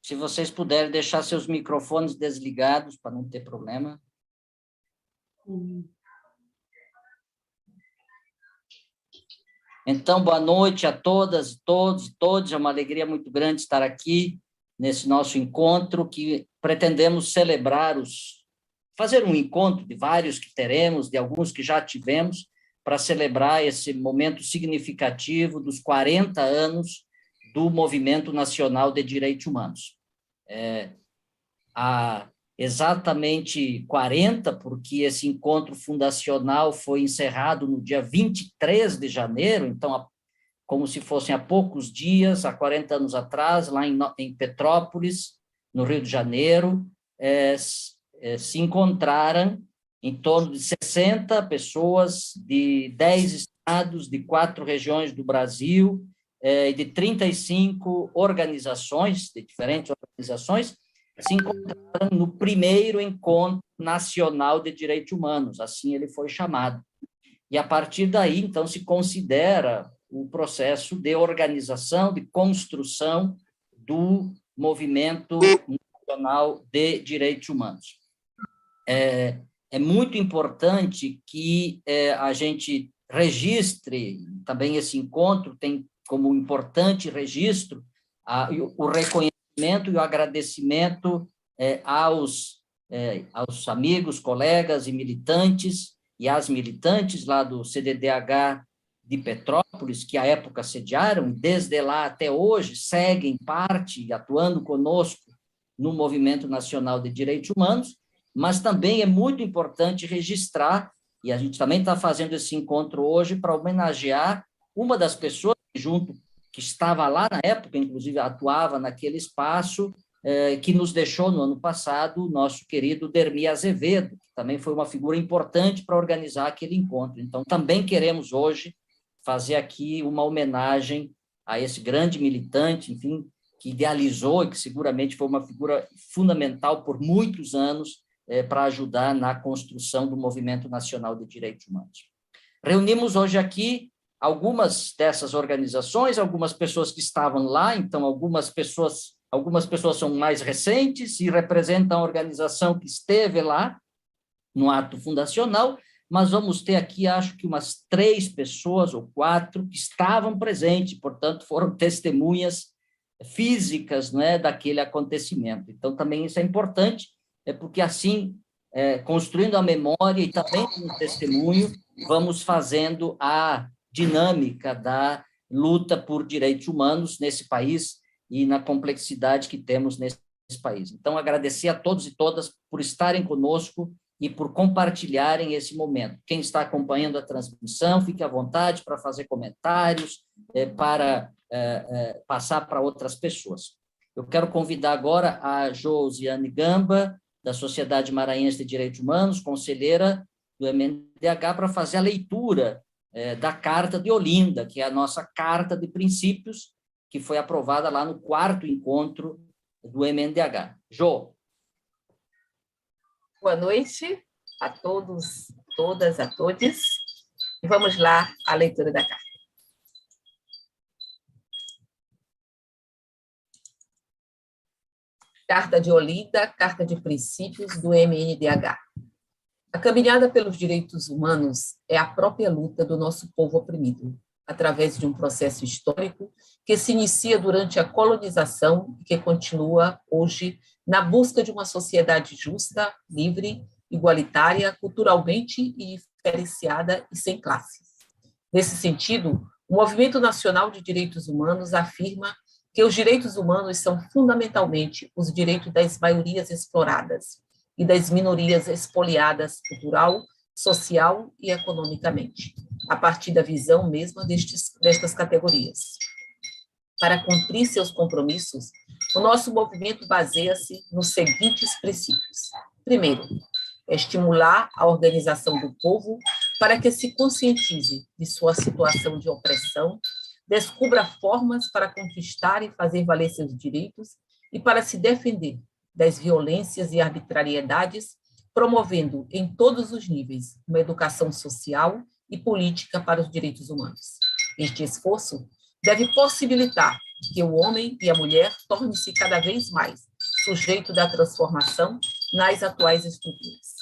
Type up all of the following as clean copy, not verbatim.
Se vocês puderem deixar seus microfones desligados, para não ter problema. Então, boa noite a todas, todos. É uma alegria muito grande estar aqui nesse nosso encontro, que pretendemos celebrar fazer um encontro de vários que teremos, de alguns que já tivemos, para celebrar esse momento significativo dos 40 anos do Movimento Nacional de Direitos Humanos. Há exatamente 40, porque esse encontro fundacional foi encerrado no dia 23 de janeiro, então, como se fossem há poucos dias, há 40 anos atrás, lá em Petrópolis, no Rio de Janeiro, se encontraram em torno de 60 pessoas de 10 estados, de 4 regiões do Brasil, e de 35 organizações, de diferentes organizações, se encontraram no primeiro Encontro Nacional de Direitos Humanos, assim ele foi chamado. E, a partir daí, então, se considera o processo de organização, de construção do Movimento Nacional de Direitos Humanos. É muito importante que a gente registre, também esse encontro tem como importante registro o reconhecimento e o agradecimento aos amigos, colegas e militantes, e às militantes lá do CDDH de Petrópolis, que à época sediaram, desde lá até hoje, seguem parte, atuando conosco no Movimento Nacional de Direitos Humanos, mas também é muito importante registrar, e a gente também está fazendo esse encontro hoje para homenagear uma das pessoas que estava lá na época, inclusive atuava naquele espaço, que nos deixou no ano passado, o nosso querido Dermi Azevedo, que também foi uma figura importante para organizar aquele encontro. Então, também queremos hoje fazer aqui uma homenagem a esse grande militante, enfim, que idealizou e que seguramente foi uma figura fundamental por muitos anos para ajudar na construção do Movimento Nacional de Direitos Humanos. Reunimos hoje aqui algumas dessas organizações, algumas pessoas que estavam lá, então algumas pessoas são mais recentes e representam a organização que esteve lá no ato fundacional, mas vamos ter aqui, acho que umas 3 pessoas ou 4 que estavam presentes, portanto, foram testemunhas físicas, né, daquele acontecimento. Então, também isso é importante, porque assim, construindo a memória e também um testemunho, vamos fazendo a dinâmica da luta por direitos humanos nesse país e na complexidade que temos nesse país. Então, agradecer a todos e todas por estarem conosco e por compartilharem esse momento. Quem está acompanhando a transmissão, fique à vontade para fazer comentários, para passar para outras pessoas. Eu quero convidar agora a Josiane Gamba, da Sociedade Maranhense de Direitos Humanos, conselheira do MNDH, para fazer a leitura da Carta de Olinda, que é a nossa Carta de Princípios, que foi aprovada lá no 4º encontro do MNDH. Jô. Boa noite a todos, todas, a todos. E vamos lá à leitura da carta. Carta de Olinda, Carta de Princípios do MNDH. A caminhada pelos direitos humanos é a própria luta do nosso povo oprimido, através de um processo histórico que se inicia durante a colonização e que continua hoje na busca de uma sociedade justa, livre, igualitária, culturalmente e diferenciada e sem classes. Nesse sentido, o Movimento Nacional de Direitos Humanos afirma que os direitos humanos são fundamentalmente os direitos das maiorias exploradas e das minorias expoliadas cultural, social e economicamente, a partir da visão mesma destas categorias. Para cumprir seus compromissos, o nosso movimento baseia-se nos seguintes princípios. Primeiro, estimular a organização do povo para que se conscientize de sua situação de opressão, descubra formas para conquistar e fazer valer seus direitos e para se defender das violências e arbitrariedades, promovendo em todos os níveis uma educação social e política para os direitos humanos. Este esforço deve possibilitar que o homem e a mulher tornem-se cada vez mais sujeito da transformação nas atuais estruturas.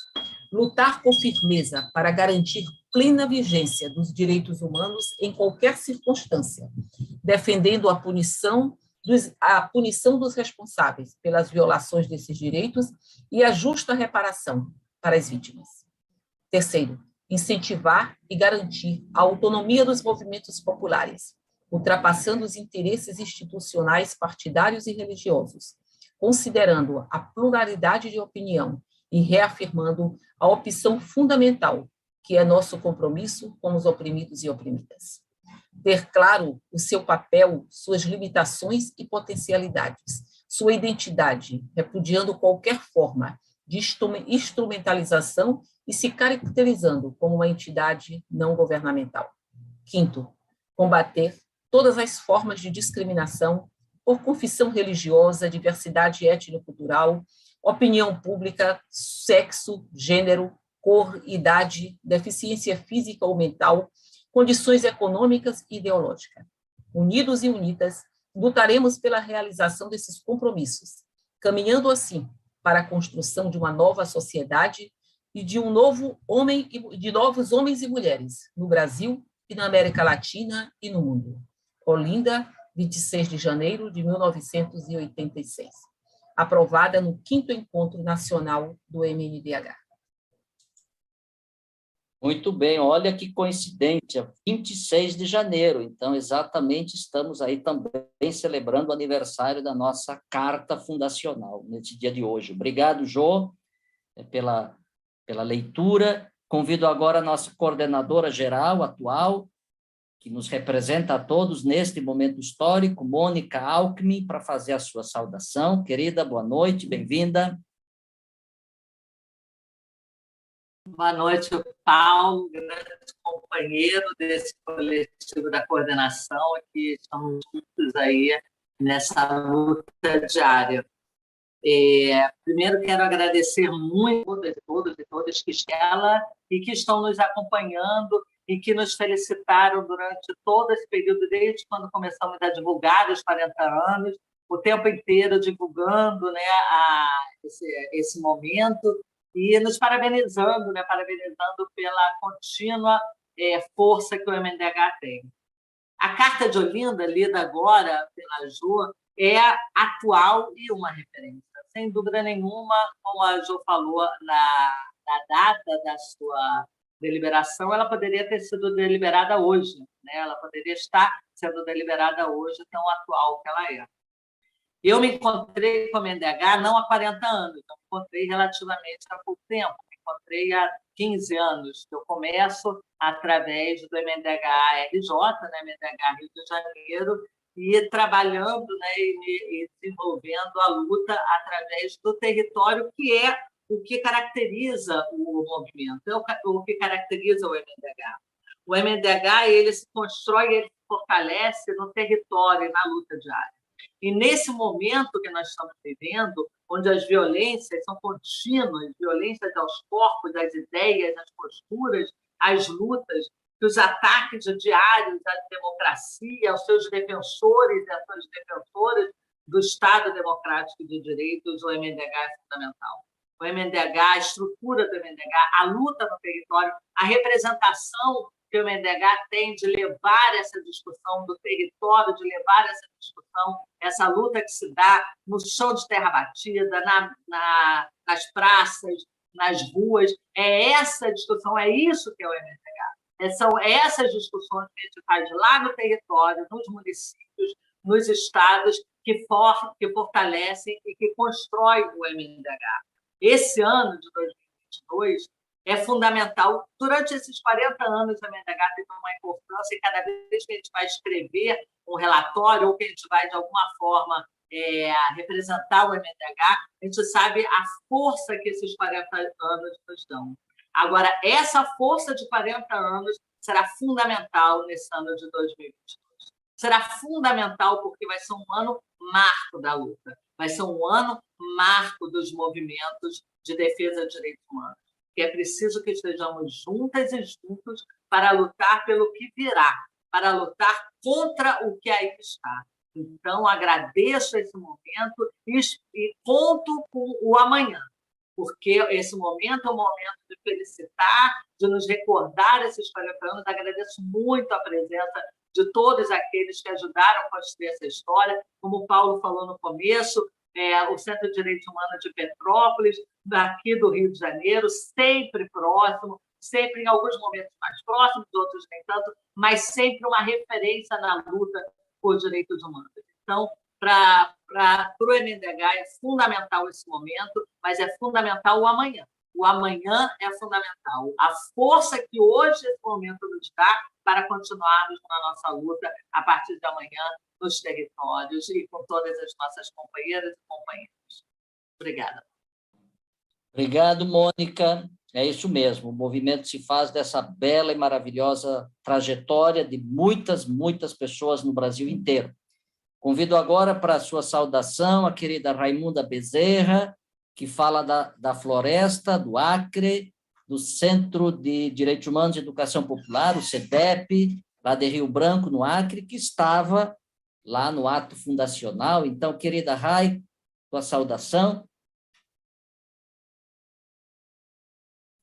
Lutar com firmeza para garantir plena vigência dos direitos humanos em qualquer circunstância, defendendo a punição dos responsáveis pelas violações desses direitos e a justa reparação para as vítimas. Terceiro, incentivar e garantir a autonomia dos movimentos populares, ultrapassando os interesses institucionais, partidários e religiosos, considerando a pluralidade de opinião e reafirmando a opção fundamental, que é nosso compromisso com os oprimidos e oprimidas. Ter claro o seu papel, suas limitações e potencialidades, sua identidade, repudiando qualquer forma de instrumentalização e se caracterizando como uma entidade não governamental. Quinto, combater todas as formas de discriminação por confissão religiosa, diversidade étnico-cultural, opinião pública, sexo, gênero, cor, idade, deficiência física ou mental, condições econômicas e ideológicas. Unidos e unidas, lutaremos pela realização desses compromissos, caminhando assim para a construção de uma nova sociedade e de novos homens e mulheres no Brasil e na América Latina e no mundo. Olinda, 26 de janeiro de 1986. Aprovada no 5º Encontro Nacional do MNDH. Muito bem, olha que coincidência, 26 de janeiro, então exatamente estamos aí também celebrando o aniversário da nossa Carta Fundacional, nesse dia de hoje. Obrigado, Jô, pela leitura. Convido agora a nossa coordenadora geral atual, que nos representa a todos neste momento histórico, Mônica Alckmin, para fazer a sua saudação. Querida, boa noite, bem-vinda. Boa noite, Paulo, grande companheiro desse coletivo da coordenação, que estamos juntos aí nessa luta diária. Primeiro, quero agradecer muito a todos e todas que estão nos acompanhando e que nos felicitaram durante todo esse período, desde quando começamos a divulgar os 40 anos, o tempo inteiro divulgando, né, esse momento, e nos parabenizando, né, pela contínua força que o MNDH tem. A Carta de Olinda, lida agora pela Jô, é atual e uma referência. Sem dúvida nenhuma, como a Jô falou na data da sua deliberação, ela poderia ter sido deliberada hoje, né? Ela poderia estar sendo deliberada hoje, tão atual que ela é. Eu me encontrei com o MNDH não há 40 anos, eu me encontrei relativamente há pouco tempo, me encontrei há 15 anos, eu começo através do MNDH-RJ, né, MNDH Rio de Janeiro, e trabalhando, né, e desenvolvendo a luta através do território, que é o que caracteriza o movimento, o que caracteriza o MNDH. O MNDH ele se constrói, ele se fortalece no território, na luta diária. E nesse momento que nós estamos vivendo, onde as violências são contínuas, violências aos corpos, às ideias, às posturas, às lutas, os ataques diários à democracia, aos seus defensores e às suas defensoras do Estado democrático de direitos, o MNDH é fundamental. O MNDH, a estrutura do MNDH, a luta no território, a representação que o MNDH tem de levar essa discussão do território, de levar essa discussão, essa luta que se dá no chão de terra batida, nas praças, nas ruas. É essa discussão, é isso que é o MNDH. São essas discussões que a gente faz lá no território, nos municípios, nos estados, que fortalecem e que constroem o MNDH. Esse ano de 2022 é fundamental. Durante esses 40 anos, o MNDH teve uma importância e cada vez que a gente vai escrever um relatório ou que a gente vai, de alguma forma, representar o MNDH, a gente sabe a força que esses 40 anos nos dão. Agora, essa força de 40 anos será fundamental nesse ano de 2022. Será fundamental porque vai ser um ano marco da luta, vai ser um ano marco dos movimentos de defesa de direitos humanos. Que é preciso que estejamos juntas e juntos para lutar pelo que virá, para lutar contra o que aí está. Então, agradeço esse momento e conto com o amanhã, porque esse momento é um momento de felicitar, de nos recordar esses 40 anos. Agradeço muito a presença de todos aqueles que ajudaram a construir essa história. Como o Paulo falou no começo, o Centro de Direitos Humanos de Petrópolis, daqui do Rio de Janeiro, sempre próximo, sempre em alguns momentos mais próximos, outros nem tanto, mas sempre uma referência na luta por direitos humanos. Então, para o MNDH é fundamental esse momento, mas é fundamental o amanhã. O amanhã é fundamental. A força que hoje esse momento nos dá para continuarmos na nossa luta a partir de amanhã nos territórios e com todas as nossas companheiras e companheiros. Obrigada. Obrigado, Mônica. É isso mesmo, o movimento se faz dessa bela e maravilhosa trajetória de muitas, muitas pessoas no Brasil inteiro. Convido agora para a sua saudação a querida Raimunda Bezerra, que fala da Floresta, do Acre, do Centro de Direitos Humanos e Educação Popular, o CEDEP, lá de Rio Branco, no Acre, que estava lá no ato fundacional. Então, querida Rai, sua saudação.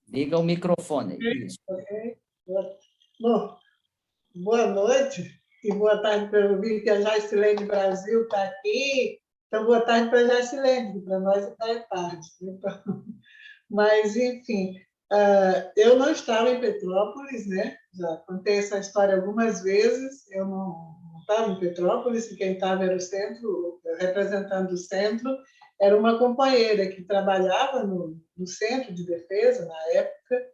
Liga o microfone. Isso. Okay. Bom, boa noite e boa tarde para eu ouvir que a Jacilene Brasil está aqui. Então, boa tarde para a Jacilene, que para nós ainda é tarde. Então, mas, enfim, eu não estava em Petrópolis, né? Já contei essa história algumas vezes. Eu não estava em Petrópolis, e quem estava era o centro, representando o centro, era uma companheira que trabalhava no Centro de Defesa, na época,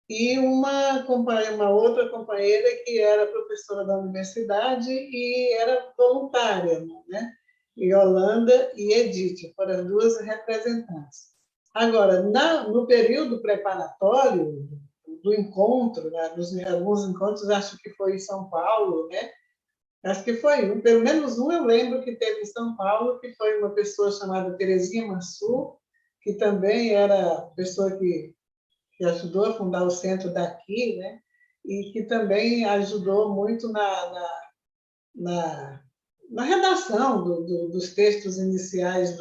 e uma outra companheira que era professora da universidade e era voluntária, né? Yolanda e Edith, foram as duas representantes. Agora, no período preparatório do encontro, né, alguns encontros, acho que foi em São Paulo, né? Acho que foi pelo menos um eu lembro que teve em São Paulo, que foi uma pessoa chamada Terezinha Mansur, que também era pessoa que ajudou a fundar o centro daqui, né? E que também ajudou muito na redação dos textos iniciais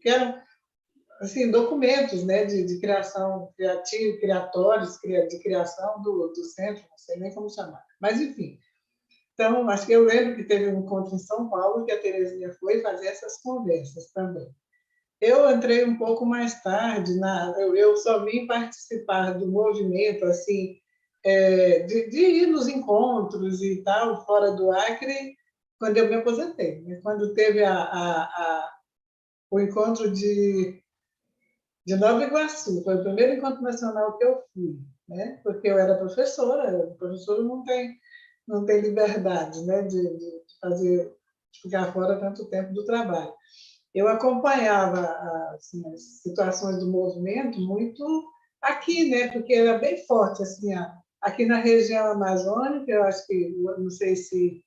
que eram assim, documentos, né, de criação criativa, criatórios, de criação do centro, não sei nem como chamar. Mas, enfim. Então, acho que eu lembro que teve um encontro em São Paulo que a Terezinha foi fazer essas conversas também. Eu entrei um pouco mais tarde, eu só vim participar do movimento, assim, de ir nos encontros e tal, fora do Acre, quando eu me aposentei, né? Quando teve o encontro de Nova Iguaçu, foi o primeiro encontro nacional que eu fui, né? Porque eu era professora, o professor não tem liberdade, né? de ficar fora tanto tempo do trabalho. Eu acompanhava assim, as situações do movimento muito aqui, né? Porque era bem forte assim, aqui na região amazônica. Eu acho que, não sei se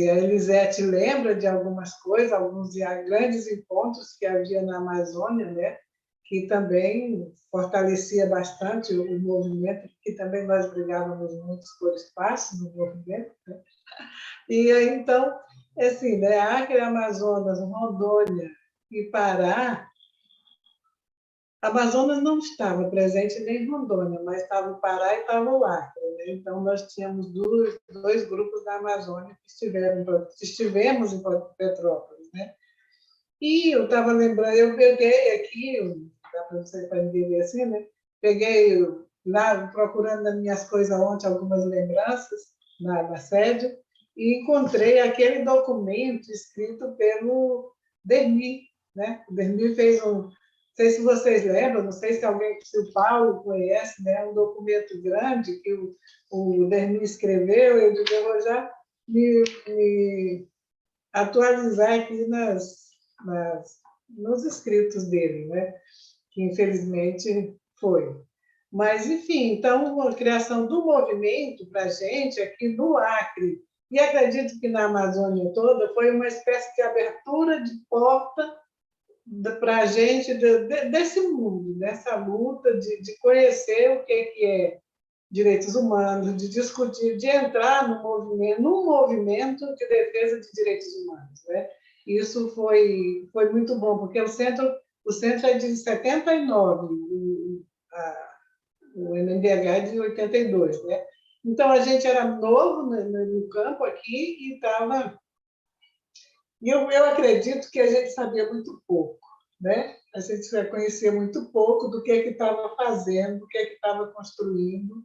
a Elisete lembra de algumas coisas, alguns grandes encontros que havia na Amazônia, né? Que também fortalecia bastante o movimento, que também nós brigávamos muito por espaço no movimento, né? E aí, então, assim, né, Acre, Amazonas, Rondônia e Pará, Amazonas não estava presente nem em Rondônia, mas estava o Pará e estava o Acre, né? Então, nós tínhamos dois grupos da Amazônia que estivemos em Petrópolis, né? E eu estava lembrando, eu peguei aqui, dá para você entender assim, né? Peguei lá, procurando nas minhas coisas ontem, algumas lembranças na sede, e encontrei aquele documento escrito pelo Dermi, né? O Dermi fez não sei se vocês lembram, não sei se o Paulo conhece, né? Um documento grande que o Dermi escreveu. Eu digo, eu vou já me atualizar aqui nos escritos dele, né? Que infelizmente foi. Mas, enfim, então, a criação do movimento para a gente aqui no Acre, e acredito que na Amazônia toda, foi uma espécie de abertura de porta para a gente desse mundo, dessa luta de conhecer o que é direitos humanos, de discutir, de entrar num movimento de defesa de direitos humanos, né? Isso foi muito bom, porque o centro é de 79, o MNDH é de 82, né? Então, a gente era novo no campo aqui e estava... E eu acredito que a gente sabia muito pouco, né? A gente conhecia muito pouco do que estava fazendo, do que estava construindo,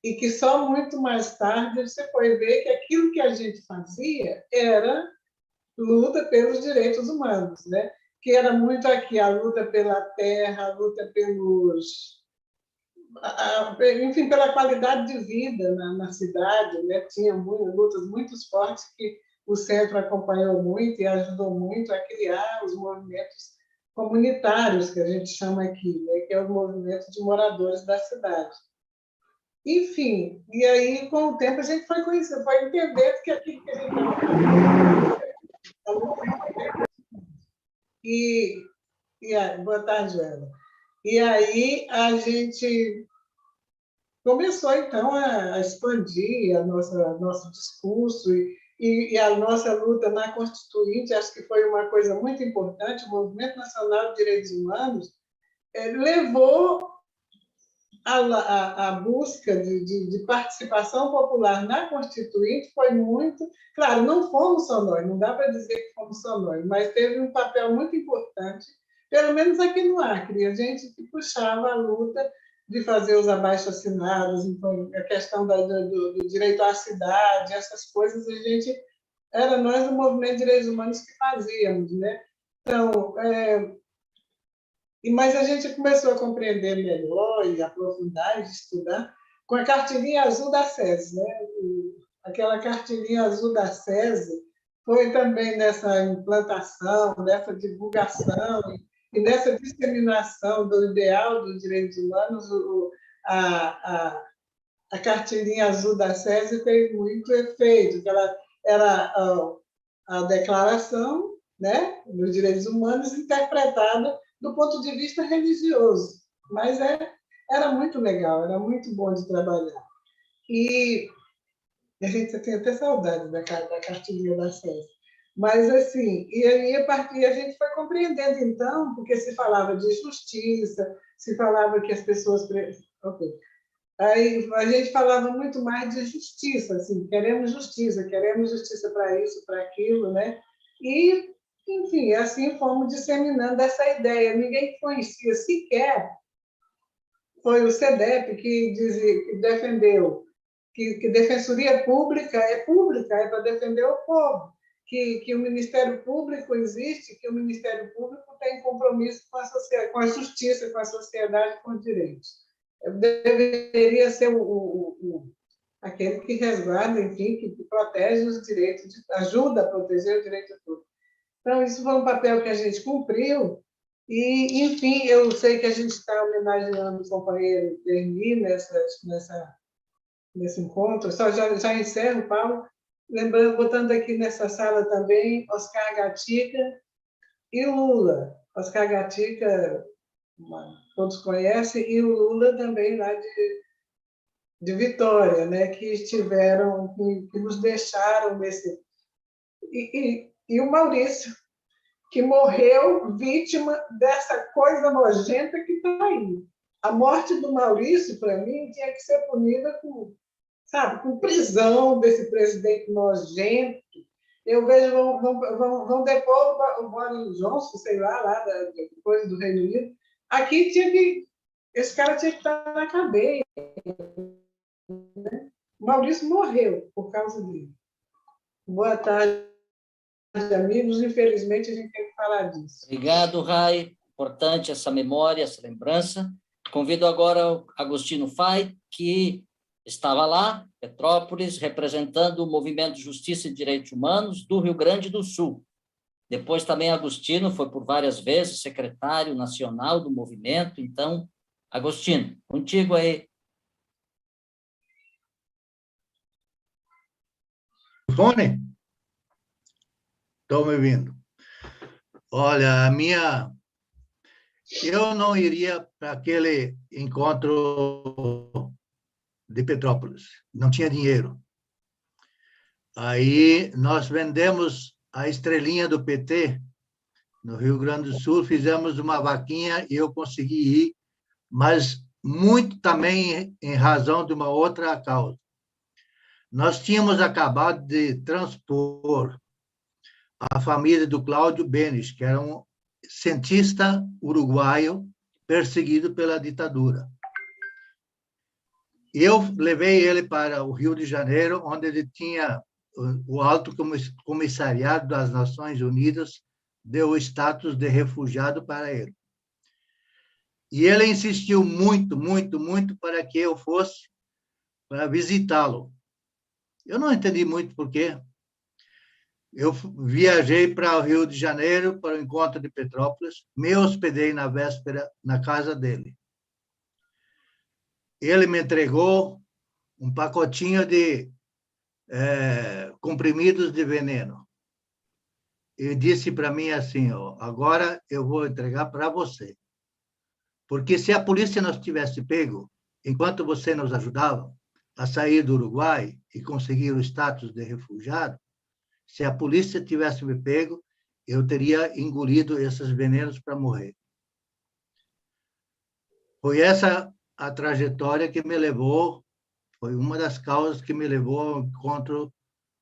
e que só muito mais tarde você foi ver que aquilo que a gente fazia era luta pelos direitos humanos, né? Que era muito aqui a luta pela terra, a luta pelos... enfim, pela qualidade de vida na cidade, né? Tinha lutas muito fortes que o centro acompanhou muito e ajudou muito a criar os movimentos comunitários, que a gente chama aqui, né? Que é o movimento de moradores da cidade. Enfim, e aí, com o tempo, a gente foi conhecer, foi entender que aquilo que a gente estava fazendo... Boa tarde, Joana. E aí a gente começou, então, a expandir nosso discurso e a nossa luta na Constituinte. Acho que foi uma coisa muito importante. O Movimento Nacional de Direitos Humanos levou a busca de participação popular na Constituinte, foi muito... Claro, não fomos só nós, não dá para dizer que fomos só nós, mas teve um papel muito importante, pelo menos aqui no Acre, a gente que puxava a luta de fazer os abaixo-assinados, então, a questão do direito à cidade, essas coisas, era nós do Movimento de Direitos Humanos que fazíamos, né? Então, mas a gente começou a compreender melhor e aprofundar e estudar com a carteirinha azul da SESI, né? Aquela carteirinha azul da SESI foi também nessa implantação, nessa divulgação e nessa disseminação do ideal dos direitos humanos. A carteirinha azul da SESI teve muito efeito, que ela era a declaração, né, dos direitos humanos interpretada do ponto de vista religioso, mas era muito legal, era muito bom de trabalhar. E a gente tem até saudade da cartilha da SESI. Mas, assim, e aí a gente foi compreendendo, então, porque se falava de justiça, se falava que as pessoas... Okay. Aí a gente falava muito mais de justiça, assim, queremos justiça para isso, para aquilo, né? E, enfim, assim fomos disseminando essa ideia. Ninguém conhecia sequer, foi o CEDEP que defendeu que Defensoria Pública é para defender o povo, que o Ministério Público existe, que o Ministério Público tem compromisso com a justiça, com a sociedade, com os direitos. Deveria ser aquele que resguarda, enfim, que protege os direitos, ajuda a proteger o direito de todos. Então, isso foi um papel que a gente cumpriu e, enfim, eu sei que a gente está homenageando o companheiro Dermi nesse encontro. Só já encerro, Paulo, lembrando, botando aqui nessa sala também Oscar Gatica e o Lula. Oscar Gatica, todos conhecem, e o Lula também lá de Vitória, né, que estiveram, que nos deixaram nesse... E o Maurício, que morreu vítima dessa coisa nojenta que está aí. A morte do Maurício, para mim, tinha que ser punida com, sabe, com prisão desse presidente nojento. Eu vejo, vão depor o Boris Johnson, sei lá depois do Reino Unido. Aqui esse cara tinha que estar na cadeia. Né? O Maurício morreu por causa dele. Boa tarde, amigos. Infelizmente, a gente tem que falar disso. Obrigado, Rai. Importante essa memória, essa lembrança. Convido agora o Agostinho Fai, que estava lá, Petrópolis, representando o Movimento Justiça e Direitos Humanos do Rio Grande do Sul. Depois também Agostinho foi por várias vezes secretário nacional do movimento. Então, Agostinho, contigo aí. Fone? Estão me ouvindo? Olha, eu não iria para aquele encontro de Petrópolis. Não tinha dinheiro. Aí nós vendemos a estrelinha do PT no Rio Grande do Sul, fizemos uma vaquinha e eu consegui ir, mas muito também em razão de uma outra causa. Nós tínhamos acabado de transpor a família do Cláudio Benes, que era um cientista uruguaio perseguido pela ditadura. Eu levei ele para o Rio de Janeiro, onde ele tinha o Alto Comissariado das Nações Unidas deu o status de refugiado para ele. E ele insistiu muito, muito, muito para que eu fosse para visitá-lo. Eu não entendi muito por quê. Eu viajei para o Rio de Janeiro, para o encontro de Petrópolis, me hospedei na véspera na casa dele. Ele me entregou um pacotinho de comprimidos de veneno. Ele disse para mim assim, ó, agora eu vou entregar para você. Porque se a polícia nos tivesse pego, enquanto você nos ajudava a sair do Uruguai e conseguir o status de refugiado, se a polícia tivesse me pego, eu teria engolido esses venenos para morrer. Foi essa a trajetória que me levou, foi uma das causas que me levou ao encontro,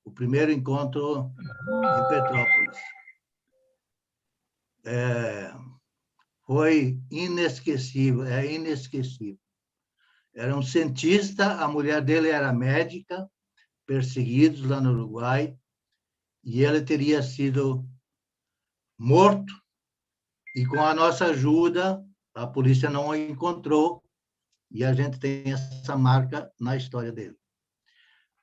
o primeiro encontro em Petrópolis. Foi inesquecível, é inesquecível. Era um cientista, a mulher dele era médica, perseguidos lá no Uruguai, e ele teria sido morto, e com a nossa ajuda, a polícia não o encontrou, e a gente tem essa marca na história dele.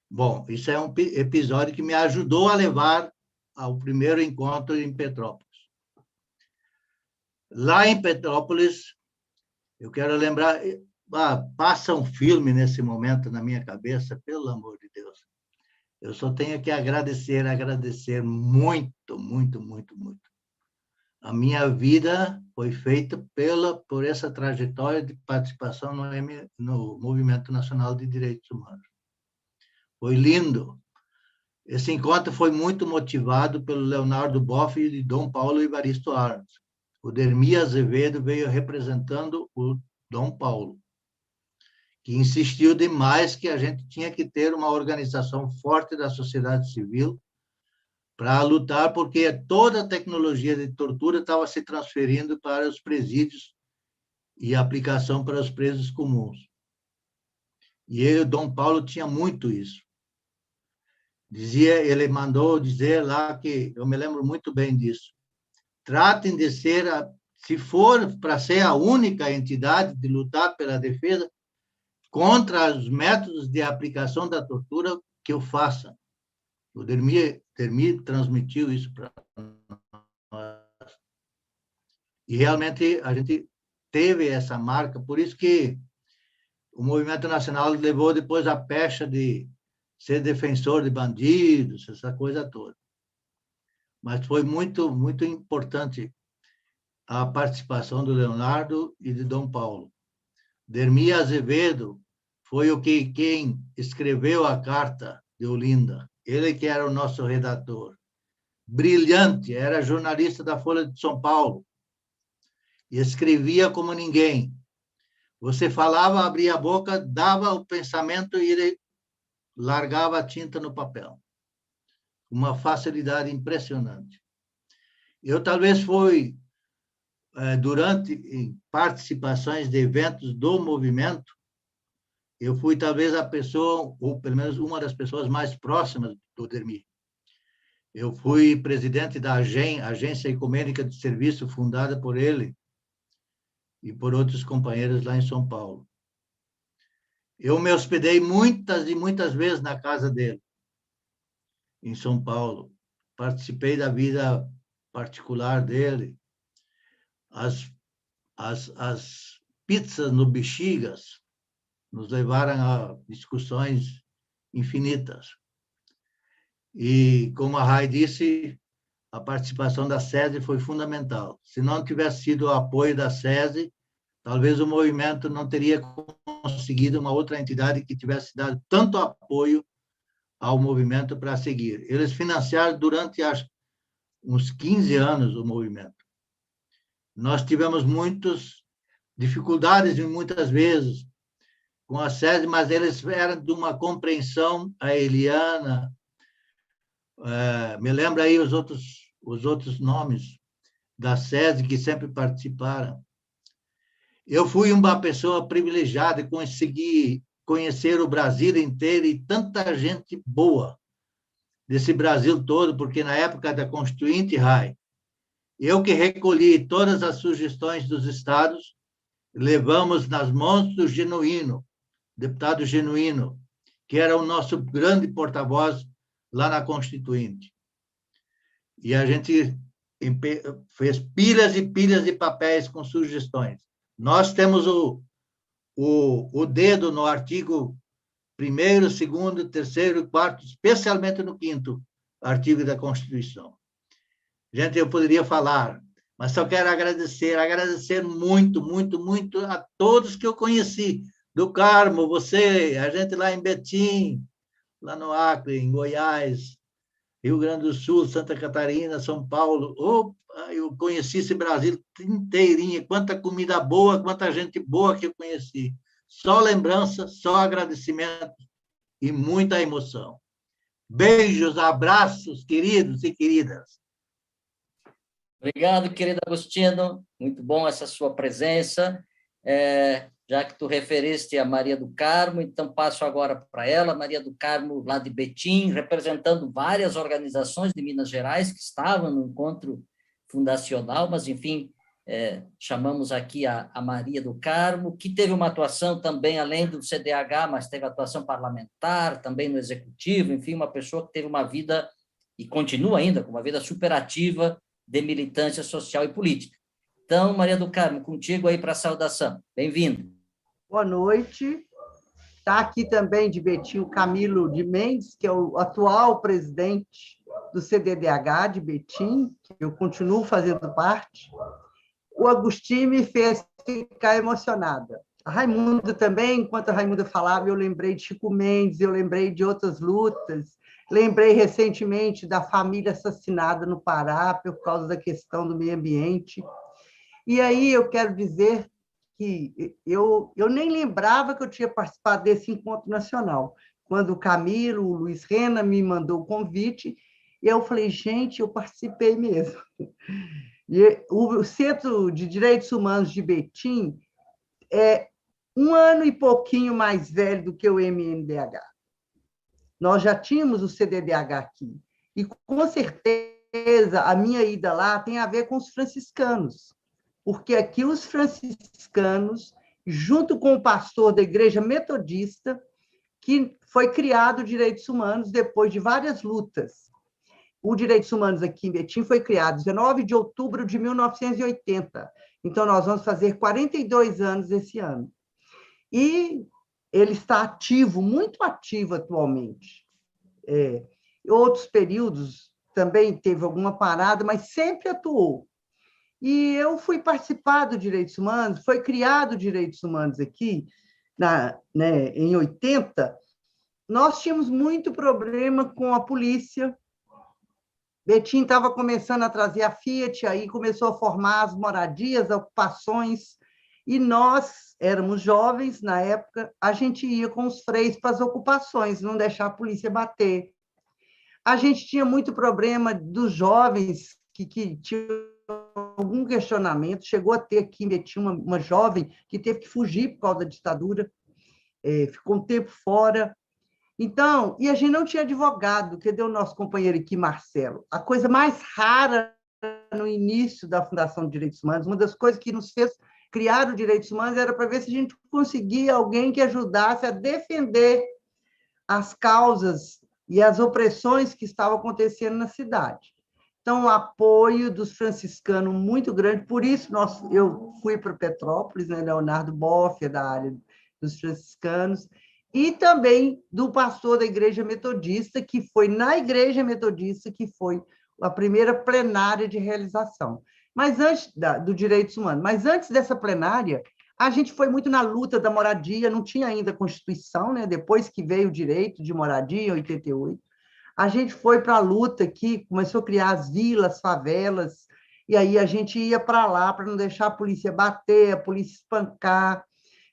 Bom, isso é um episódio que me ajudou a levar ao primeiro encontro em Petrópolis. Lá em Petrópolis, eu quero lembrar, passa um filme nesse momento na minha cabeça, pelo amor de Deus. Eu só tenho que agradecer muito, muito, muito, muito. A minha vida foi feita por essa trajetória de participação no Movimento Nacional de Direitos Humanos. Foi lindo. Esse encontro foi muito motivado pelo Leonardo Boff e Dom Paulo Evaristo Arns. O Dermi Azevedo veio representando o Dom Paulo, que insistiu demais que a gente tinha que ter uma organização forte da sociedade civil para lutar, porque toda a tecnologia de tortura estava se transferindo para os presídios e a aplicação para os presos comuns. E ele, o Dom Paulo, tinha muito isso. Ele mandou dizer lá que, eu me lembro muito bem disso, tratem de ser, se for para ser a única entidade de lutar pela defesa contra os métodos de aplicação da tortura, que o façam. O Dermi transmitiu isso para nós. E realmente a gente teve essa marca, por isso que o Movimento Nacional levou depois a pecha de ser defensor de bandidos, essa coisa toda. Mas foi muito, muito importante a participação do Leonardo e de Dom Paulo. Dermi Azevedo foi quem escreveu a carta de Olinda. Ele que era o nosso redator. Brilhante, era jornalista da Folha de São Paulo. E escrevia como ninguém. Você falava, abria a boca, dava o pensamento e ele largava a tinta no papel. Uma facilidade impressionante. Eu talvez fui, durante participações de eventos do movimento, eu fui talvez a pessoa, ou pelo menos uma das pessoas mais próximas do Dermi. Eu fui presidente da Agência Ecumênica de Serviço, fundada por ele e por outros companheiros lá em São Paulo. Eu me hospedei muitas e muitas vezes na casa dele, em São Paulo. Participei da vida particular dele. As pizzas no Bexigas nos levaram a discussões infinitas. E, como a Rai disse, a participação da SESI foi fundamental. Se não tivesse sido o apoio da SESI, talvez o movimento não teria conseguido uma outra entidade que tivesse dado tanto apoio ao movimento para seguir. Eles financiaram durante, acho, uns 15 anos o movimento. Nós tivemos muitas dificuldades, muitas vezes, com a SESI, mas eles eram de uma compreensão, a Eliana, me lembra aí os outros nomes da SESI que sempre participaram. Eu fui uma pessoa privilegiada e consegui conhecer o Brasil inteiro e tanta gente boa desse Brasil todo, porque na época da Constituinte, Rai, eu que recolhi todas as sugestões dos estados, levamos nas mãos do Genuíno, deputado Genuíno, que era o nosso grande porta-voz lá na Constituinte. E a gente fez pilhas e pilhas de papéis com sugestões. Nós temos o dedo no artigo 1º, 2º, 3º, 4º, especialmente no 5º artigo da Constituição. Gente, eu poderia falar, mas só quero agradecer muito, muito, muito a todos que eu conheci, do Carmo, você, a gente lá em Betim, lá no Acre, em Goiás, Rio Grande do Sul, Santa Catarina, São Paulo. Opa, eu conheci esse Brasil inteirinho, quanta comida boa, quanta gente boa que eu conheci. Só lembrança, só agradecimento e muita emoção. Beijos, abraços, queridos e queridas. Obrigado, querido Agostinho. Muito bom essa sua presença. Já que tu referiste a Maria do Carmo, então passo agora para ela, Maria do Carmo, lá de Betim, representando várias organizações de Minas Gerais que estavam no encontro fundacional, mas, enfim, chamamos aqui a Maria do Carmo, que teve uma atuação também, além do CDH, mas teve atuação parlamentar, também no executivo, enfim, uma pessoa que teve uma vida, e continua ainda, com uma vida superativa de militância social e política. Então, Maria do Carmo, contigo aí para a saudação. Bem-vindo. Boa noite. Está aqui também de Betim o Camilo de Mendes, que é o atual presidente do CDDH de Betim, que eu continuo fazendo parte. O Agostinho me fez ficar emocionada. A Raimunda também, enquanto a Raimunda falava, eu lembrei de Chico Mendes, eu lembrei de outras lutas, lembrei recentemente da família assassinada no Pará por causa da questão do meio ambiente. E aí eu quero dizer que eu nem lembrava que eu tinha participado desse encontro nacional. Quando o Camilo, o Luiz Rena me mandou o convite, eu falei, gente, eu participei mesmo. E o Centro de Direitos Humanos de Betim é 1 ano e pouquinho mais velho do que o MNDH. Nós já tínhamos o CDDH aqui. E, com certeza, a minha ida lá tem a ver com os franciscanos, porque aqui os franciscanos, junto com o pastor da Igreja Metodista, que foi criado o Direitos Humanos depois de várias lutas. O Direitos Humanos aqui em Betim foi criado 19 de outubro de 1980. Então, nós vamos fazer 42 anos esse ano. E ele está ativo, muito ativo atualmente. Outros períodos também teve alguma parada, mas sempre atuou. E eu fui participar do Direitos Humanos, foi criado Direitos Humanos aqui, em 80. Nós tínhamos muito problema com a polícia. Betim estava começando a trazer a Fiat, aí começou a formar as moradias, as ocupações, e nós éramos jovens na época, a gente ia com os freios para as ocupações, não deixar a polícia bater. A gente tinha muito problema dos jovens que tinham algum questionamento, chegou a ter aqui em Betim uma jovem que teve que fugir por causa da ditadura, ficou um tempo fora. Então, e a gente não tinha advogado, que deu o nosso companheiro aqui, Marcelo. A coisa mais rara no início da Fundação de Direitos Humanos, uma das coisas que nos fez criar o Direitos Humanos era para ver se a gente conseguia alguém que ajudasse a defender as causas e as opressões que estavam acontecendo na cidade. Então, o apoio dos franciscanos muito grande, por isso eu fui para Petrópolis, né, Leonardo Boff, da área dos franciscanos, e também do pastor da Igreja Metodista, que foi na Igreja Metodista que foi a primeira plenária de realização. Mas antes do Direitos Humanos, mas antes dessa plenária, A gente foi muito na luta da moradia, não tinha ainda Constituição, né? Depois que veio o direito de moradia, em 88. A gente foi para a luta aqui, começou a criar as vilas, favelas, e aí a gente ia para lá para não deixar a polícia bater, a polícia espancar.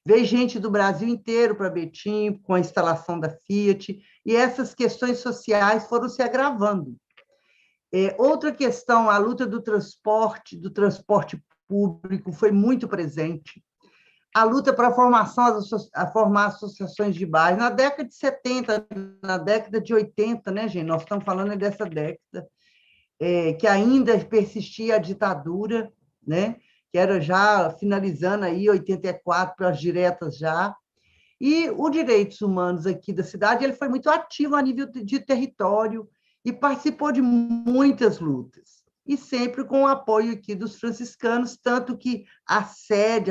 Veio gente do Brasil inteiro para Betim, com a instalação da Fiat, e essas questões sociais foram se agravando. Outra questão, a luta do transporte público foi muito presente. A luta para formar associações de bairro, na década de 70, na década de 80, né, gente? Nós estamos falando dessa década, que ainda persistia a ditadura, né? Que era já finalizando aí 84 para as diretas já. E os direitos humanos aqui da cidade, ele foi muito ativo a nível de território e participou de muitas lutas. E sempre com o apoio aqui dos franciscanos, tanto que a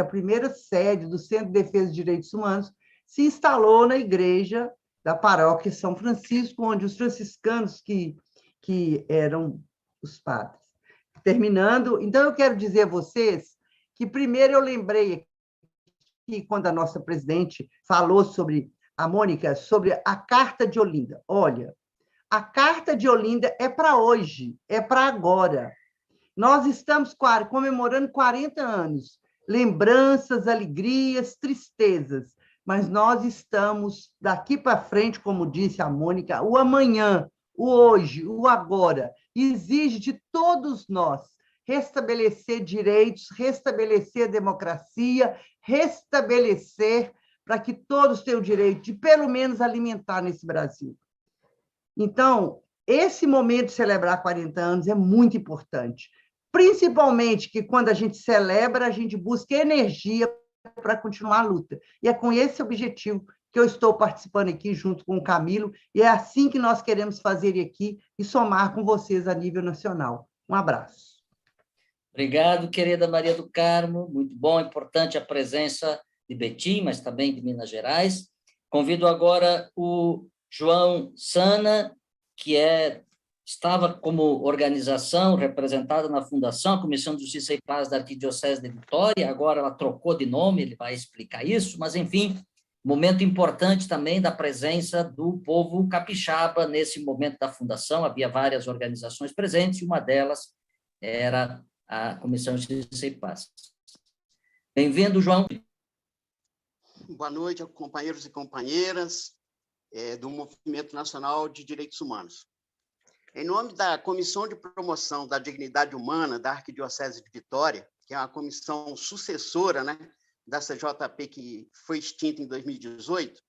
primeira sede do Centro de Defesa dos Direitos Humanos se instalou na igreja da paróquia São Francisco, onde os franciscanos que eram os padres. Terminando, então eu quero dizer a vocês que primeiro eu lembrei aqui, quando a nossa presidente falou sobre a Mônica, sobre a Carta de Olinda. Olha, a Carta de Olinda é para hoje, é para agora. Nós estamos comemorando 40 anos, lembranças, alegrias, tristezas, mas nós estamos daqui para frente, como disse a Mônica, o amanhã, o hoje, o agora, exige de todos nós restabelecer direitos, restabelecer democracia, restabelecer para que todos tenham o direito de, pelo menos, alimentar nesse Brasil. Então, esse momento de celebrar 40 anos é muito importante, principalmente que quando a gente celebra, a gente busca energia para continuar a luta. E é com esse objetivo que eu estou participando aqui junto com o Camilo, e é assim que nós queremos fazer aqui e somar com vocês a nível nacional. Um abraço. Obrigado, querida Maria do Carmo. Muito bom, importante a presença de Betim, mas também de Minas Gerais. Convido agora o João Sana, que estava como organização representada na Fundação, a Comissão de Justiça e Paz da Arquidiocese de Vitória, agora ela trocou de nome, ele vai explicar isso, mas, enfim, momento importante também da presença do povo capixaba nesse momento da Fundação. Havia várias organizações presentes, e uma delas era a Comissão de Justiça e Paz. Bem-vindo, João. Boa noite, companheiros e companheiras do Movimento Nacional de Direitos Humanos. Em nome da Comissão de Promoção da Dignidade Humana da Arquidiocese de Vitória, que é uma comissão sucessora, né, da CJP, que foi extinta em 2018,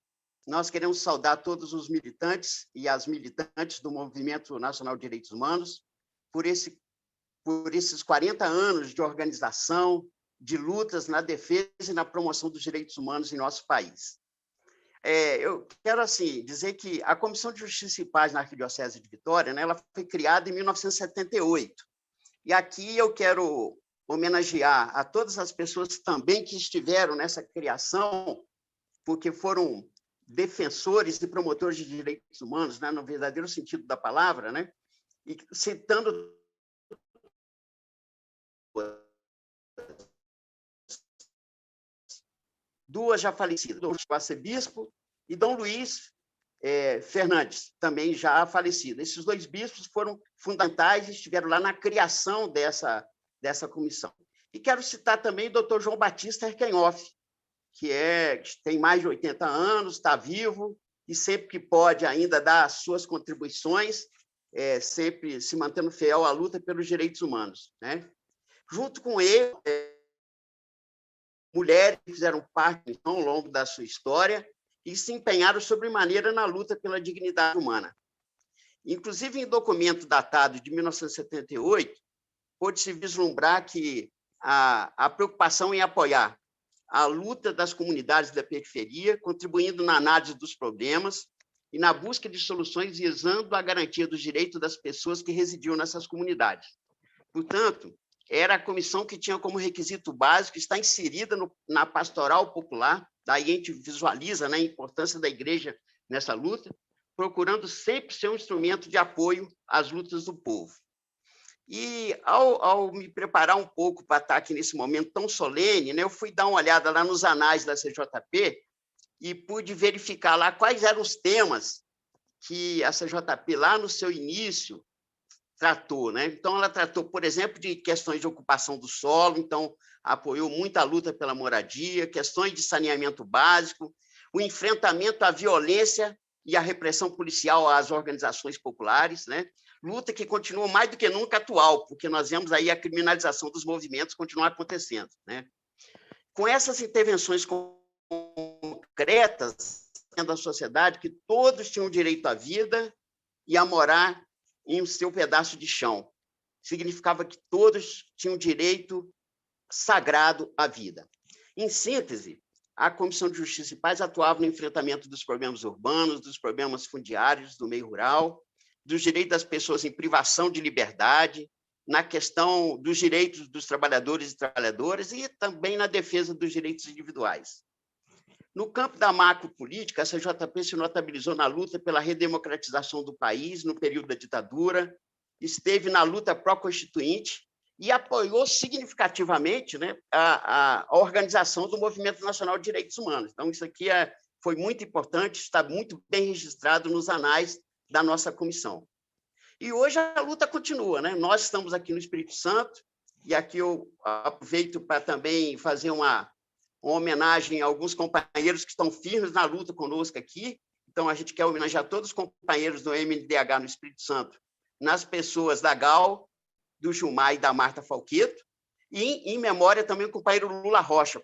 nós queremos saudar todos os militantes e as militantes do Movimento Nacional de Direitos Humanos por esses 40 anos de organização, de lutas na defesa e na promoção dos direitos humanos em nosso país. Eu quero assim dizer que a Comissão de Justiça e Paz na Arquidiocese de Vitória, né, ela foi criada em 1978. E aqui eu quero homenagear a todas as pessoas também que estiveram nessa criação, porque foram defensores e promotores de direitos humanos, né, no verdadeiro sentido da palavra, né, e citando duas já falecidas, Dom Arcebispo e Dom Luiz Fernandes, também já falecido. Esses dois bispos foram fundamentais e estiveram lá na criação dessa comissão. E quero citar também o Dr. João Batista Erkenhoff, que tem mais de 80 anos, está vivo e sempre que pode ainda dá as suas contribuições, sempre se mantendo fiel à luta pelos direitos humanos, né? Junto com ele, mulheres que fizeram parte ao longo da sua história e se empenharam sobremaneira na luta pela dignidade humana. Inclusive, em documento datado de 1978, pôde-se vislumbrar que a preocupação em apoiar a luta das comunidades da periferia, contribuindo na análise dos problemas e na busca de soluções visando a garantia dos direitos das pessoas que residiam nessas comunidades. Portanto, era a comissão que tinha como requisito básico estar inserida na pastoral popular, daí a gente visualiza, né, a importância da igreja nessa luta, procurando sempre ser um instrumento de apoio às lutas do povo. E, ao me preparar um pouco para estar aqui nesse momento tão solene, né, eu fui dar uma olhada lá nos anais da CJP e pude verificar lá quais eram os temas que a CJP, lá no seu início, tratou, né? Então, ela tratou, por exemplo, de questões de ocupação do solo, então, apoiou muito a luta pela moradia, questões de saneamento básico, o enfrentamento à violência e à repressão policial às organizações populares, né? Luta que continua mais do que nunca atual, porque nós vemos aí a criminalização dos movimentos continuar acontecendo, né? Com essas intervenções concretas da sociedade, que todos tinham direito à vida e a morar em seu pedaço de chão. Significava que todos tinham direito sagrado à vida. Em síntese, a Comissão de Justiça e Paz atuava no enfrentamento dos problemas urbanos, dos problemas fundiários do meio rural, dos direitos das pessoas em privação de liberdade, na questão dos direitos dos trabalhadores e trabalhadoras e também na defesa dos direitos individuais. No campo da macropolítica, a CJP se notabilizou na luta pela redemocratização do país no período da ditadura, esteve na luta pró-constituinte e apoiou significativamente, né, a organização do Movimento Nacional de Direitos Humanos. Então, isso aqui foi muito importante, está muito bem registrado nos anais da nossa comissão. E hoje a luta continua, né? Nós estamos aqui no Espírito Santo, e aqui eu aproveito para também fazer uma homenagem a alguns companheiros que estão firmes na luta conosco aqui. Então, a gente quer homenagear todos os companheiros do MNDH no Espírito Santo, nas pessoas da Gal, do Gilmar e da Marta Falqueto, e em memória também o companheiro Lula Rocha,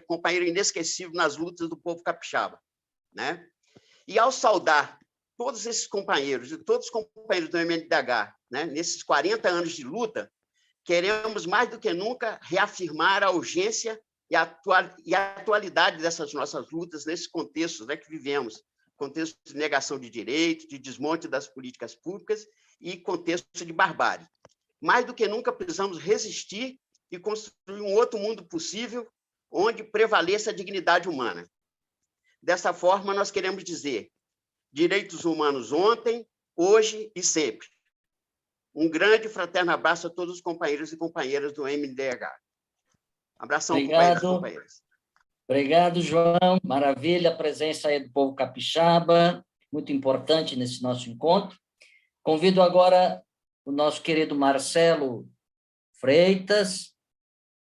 companheiro inesquecível nas lutas do povo capixaba, né? E ao saudar todos esses companheiros, e todos os companheiros do MNDH, né, nesses 40 anos de luta, queremos mais do que nunca reafirmar a urgência e a atualidade dessas nossas lutas nesse contexto, né, que vivemos, contexto de negação de direitos, de desmonte das políticas públicas e contexto de barbárie. Mais do que nunca precisamos resistir e construir um outro mundo possível onde prevaleça a dignidade humana. Dessa forma, nós queremos dizer direitos humanos ontem, hoje e sempre. Um grande e fraterno abraço a todos os companheiros e companheiras do MNDH. Abração, companheiros e companheiras. Obrigado, João. Maravilha a presença aí do povo capixaba, muito importante nesse nosso encontro. Convido agora o nosso querido Marcelo Freitas,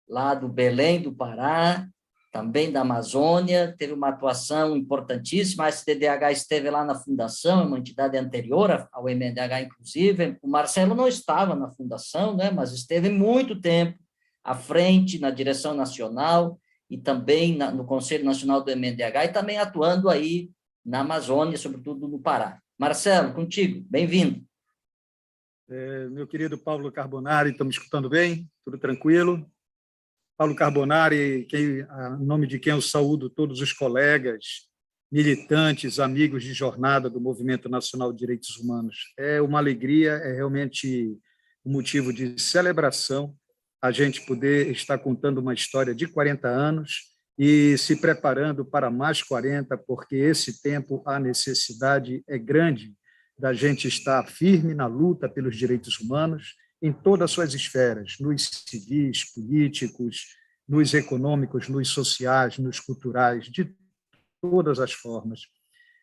lá do Belém do Pará, também da Amazônia, teve uma atuação importantíssima. A STDH esteve lá na fundação, uma entidade anterior ao MNDH, inclusive. O Marcelo não estava na fundação, né, mas esteve muito tempo à frente, na direção nacional, e também no Conselho Nacional do MNDH, e também atuando aí na Amazônia, sobretudo no Pará. Marcelo, contigo, bem-vindo. Meu querido Paulo Carbonari, estamos escutando bem? Tudo tranquilo? Paulo Carbonari, em nome de quem eu saúdo todos os colegas, militantes, amigos de jornada do Movimento Nacional de Direitos Humanos. É uma alegria, é realmente um motivo de celebração a gente poder estar contando uma história de 40 anos e se preparando para mais 40, porque esse tempo, a necessidade é grande da gente estar firme na luta pelos direitos humanos, em todas as suas esferas, nos civis, políticos, nos econômicos, nos sociais, nos culturais, de todas as formas.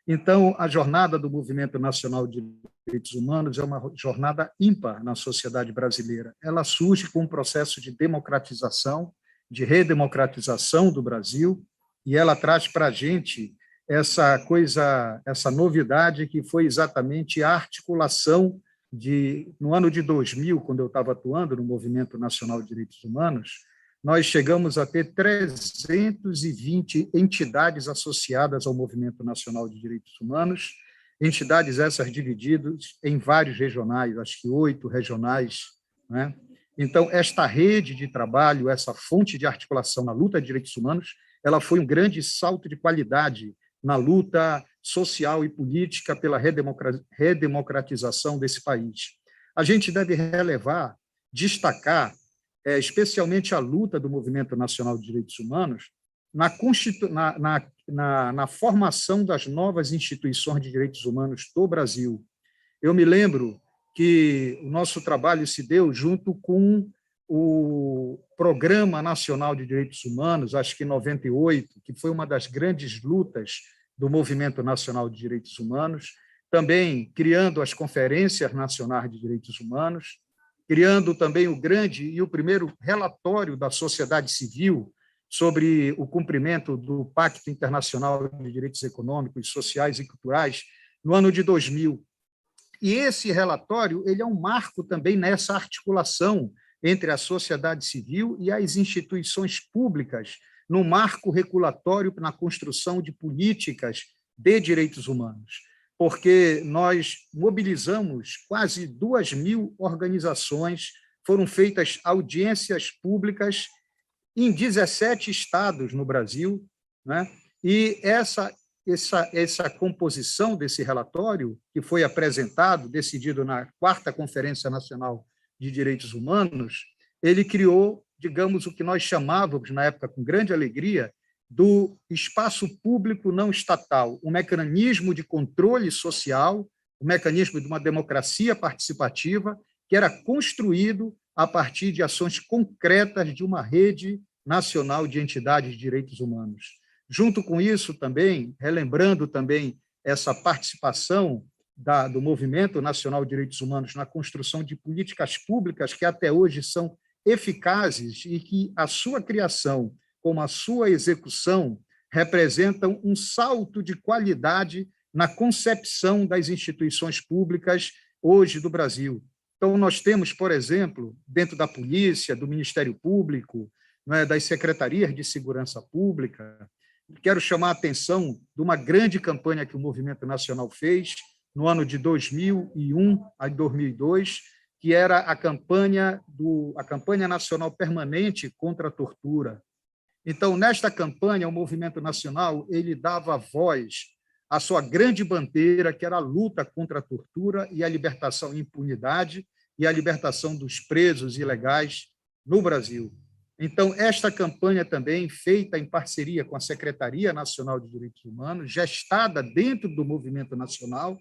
Então, a jornada do Movimento Nacional de Direitos Humanos é uma jornada ímpar na sociedade brasileira. Ela surge com um processo de democratização, de redemocratização do Brasil, e ela traz para a gente essa novidade que foi exatamente a articulação no ano de 2000, quando eu estava atuando no Movimento Nacional de Direitos Humanos, nós chegamos a ter 320 entidades associadas ao Movimento Nacional de Direitos Humanos, entidades essas divididas em vários regionais, acho que 8 regionais, né? Então, esta rede de trabalho, essa fonte de articulação na luta de direitos humanos, ela foi um grande salto de qualidade na luta social e política pela redemocratização desse país. A gente deve relevar, destacar, especialmente a luta do Movimento Nacional de Direitos Humanos na formação das novas instituições de direitos humanos do Brasil. Eu me lembro que o nosso trabalho se deu junto com o Programa Nacional de Direitos Humanos, acho que em 98, que foi uma das grandes lutas do Movimento Nacional de Direitos Humanos, também criando as Conferências Nacionais de Direitos Humanos, criando também o grande e o primeiro relatório da sociedade civil sobre o cumprimento do Pacto Internacional de Direitos Econômicos, Sociais e Culturais, no ano de 2000. E esse relatório ele é um marco também nessa articulação entre a sociedade civil e as instituições públicas, no marco regulatório na construção de políticas de direitos humanos, porque nós mobilizamos quase 2.000 organizações, foram feitas audiências públicas em 17 estados no Brasil, né? E essa composição desse relatório, que foi apresentado, decidido na 4ª Conferência Nacional de Direitos Humanos, ele criou, digamos, o que nós chamávamos, na época, com grande alegria, do espaço público não estatal, um mecanismo de controle social, um mecanismo de uma democracia participativa, que era construído a partir de ações concretas de uma rede nacional de entidades de direitos humanos. Junto com isso, também, relembrando também essa participação do Movimento Nacional de Direitos Humanos na construção de políticas públicas que até hoje são eficazes e que a sua criação, como a sua execução, representam um salto de qualidade na concepção das instituições públicas hoje do Brasil. Então, nós temos, por exemplo, dentro da polícia, do Ministério Público, das secretarias de segurança pública, quero chamar a atenção de uma grande campanha que o Movimento Nacional fez no ano de 2001 a 2002, que era a campanha Nacional Permanente contra a Tortura. Então, nesta campanha, o Movimento Nacional ele dava voz à sua grande bandeira, que era a luta contra a tortura e a libertação e impunidade e a libertação dos presos ilegais no Brasil. Então, esta campanha também, feita em parceria com a Secretaria Nacional de Direitos Humanos, gestada dentro do Movimento Nacional,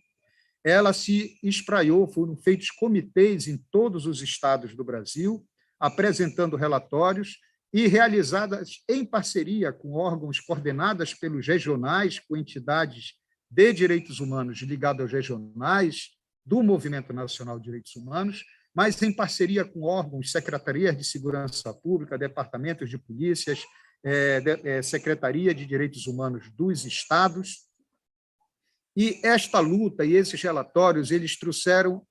ela se espraiou, foram feitos comitês em todos os estados do Brasil, apresentando relatórios e realizadas em parceria com órgãos coordenadas pelos regionais, com entidades de direitos humanos ligadas aos regionais do Movimento Nacional de Direitos Humanos, mas em parceria com órgãos, secretarias de segurança pública, departamentos de polícias, Secretaria de Direitos Humanos dos estados. E esta luta e esses relatórios, eles trouxeram,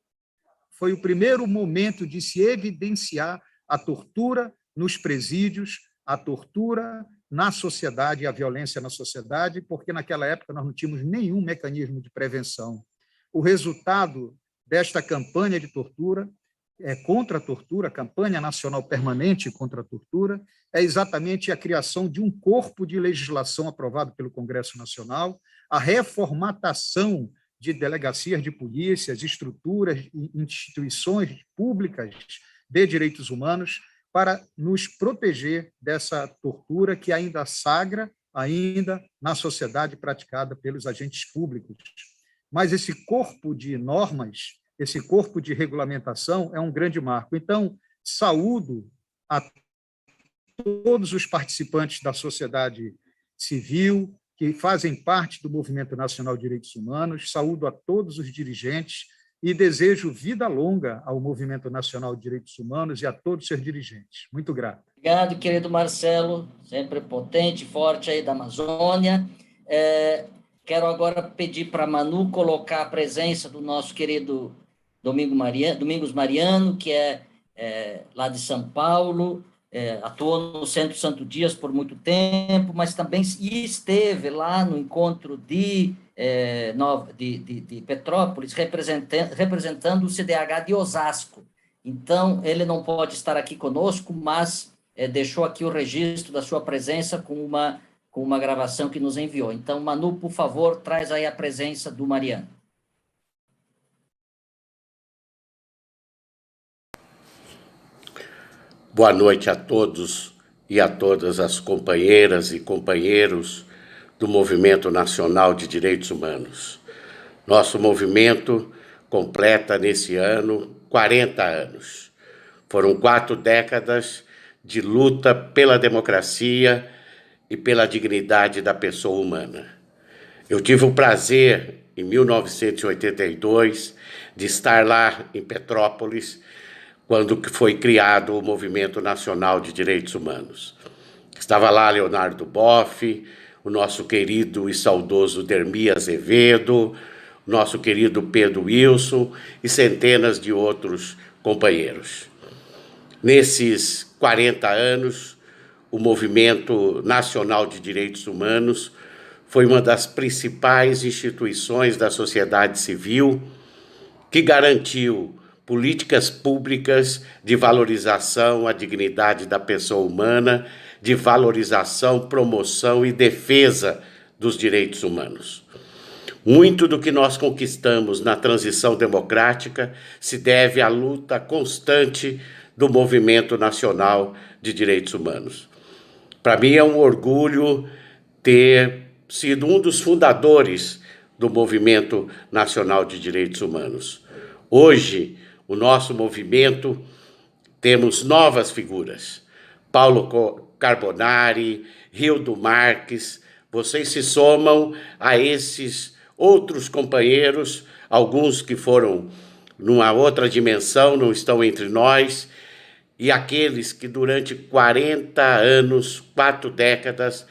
foi o primeiro momento de se evidenciar a tortura nos presídios, a tortura na sociedade e a violência na sociedade, porque naquela época nós não tínhamos nenhum mecanismo de prevenção. O resultado desta campanha de tortura contra a tortura, a Campanha Nacional Permanente contra a Tortura, é exatamente a criação de um corpo de legislação aprovado pelo Congresso Nacional, a reformatação de delegacias de polícias, estruturas e instituições públicas de direitos humanos para nos proteger dessa tortura que ainda sagra ainda na sociedade praticada pelos agentes públicos. Mas esse corpo de normas, esse corpo de regulamentação é um grande marco. Então, saúdo a todos os participantes da sociedade civil que fazem parte do Movimento Nacional de Direitos Humanos, saúdo a todos os dirigentes e desejo vida longa ao Movimento Nacional de Direitos Humanos e a todos os seus dirigentes. Muito grato. Obrigado, querido Marcelo, sempre potente, forte aí da Amazônia. Quero agora pedir para a Manu colocar a presença do nosso querido Domingos Mariano, que é lá de São Paulo, atuou no Centro Santo Dias por muito tempo, mas também esteve lá no encontro de Petrópolis, representando o CDH de Osasco. Então, ele não pode estar aqui conosco, mas deixou aqui o registro da sua presença com uma gravação que nos enviou. Então, Manu, por favor, traz aí a presença do Mariano. Boa noite a todos e a todas as companheiras e companheiros do Movimento Nacional de Direitos Humanos. Nosso movimento completa nesse ano 40 anos. Foram 4 décadas de luta pela democracia e pela dignidade da pessoa humana. Eu tive o prazer, em 1982, de estar lá em Petrópolis, quando foi criado o Movimento Nacional de Direitos Humanos. Estava lá Leonardo Boff, o nosso querido e saudoso Dermi Azevedo, nosso querido Pedro Wilson e centenas de outros companheiros. Nesses 40 anos, o Movimento Nacional de Direitos Humanos foi uma das principais instituições da sociedade civil que garantiu políticas públicas de valorização à dignidade da pessoa humana, de valorização, promoção e defesa dos direitos humanos. Muito do que nós conquistamos na transição democrática se deve à luta constante do Movimento Nacional de Direitos Humanos. Para mim é um orgulho ter sido um dos fundadores do Movimento Nacional de Direitos Humanos. Hoje, o nosso movimento, temos novas figuras. Paulo Carbonari, Rildo Marques, vocês se somam a esses outros companheiros, alguns que foram numa outra dimensão, não estão entre nós, e aqueles que durante 40 anos, 4 décadas,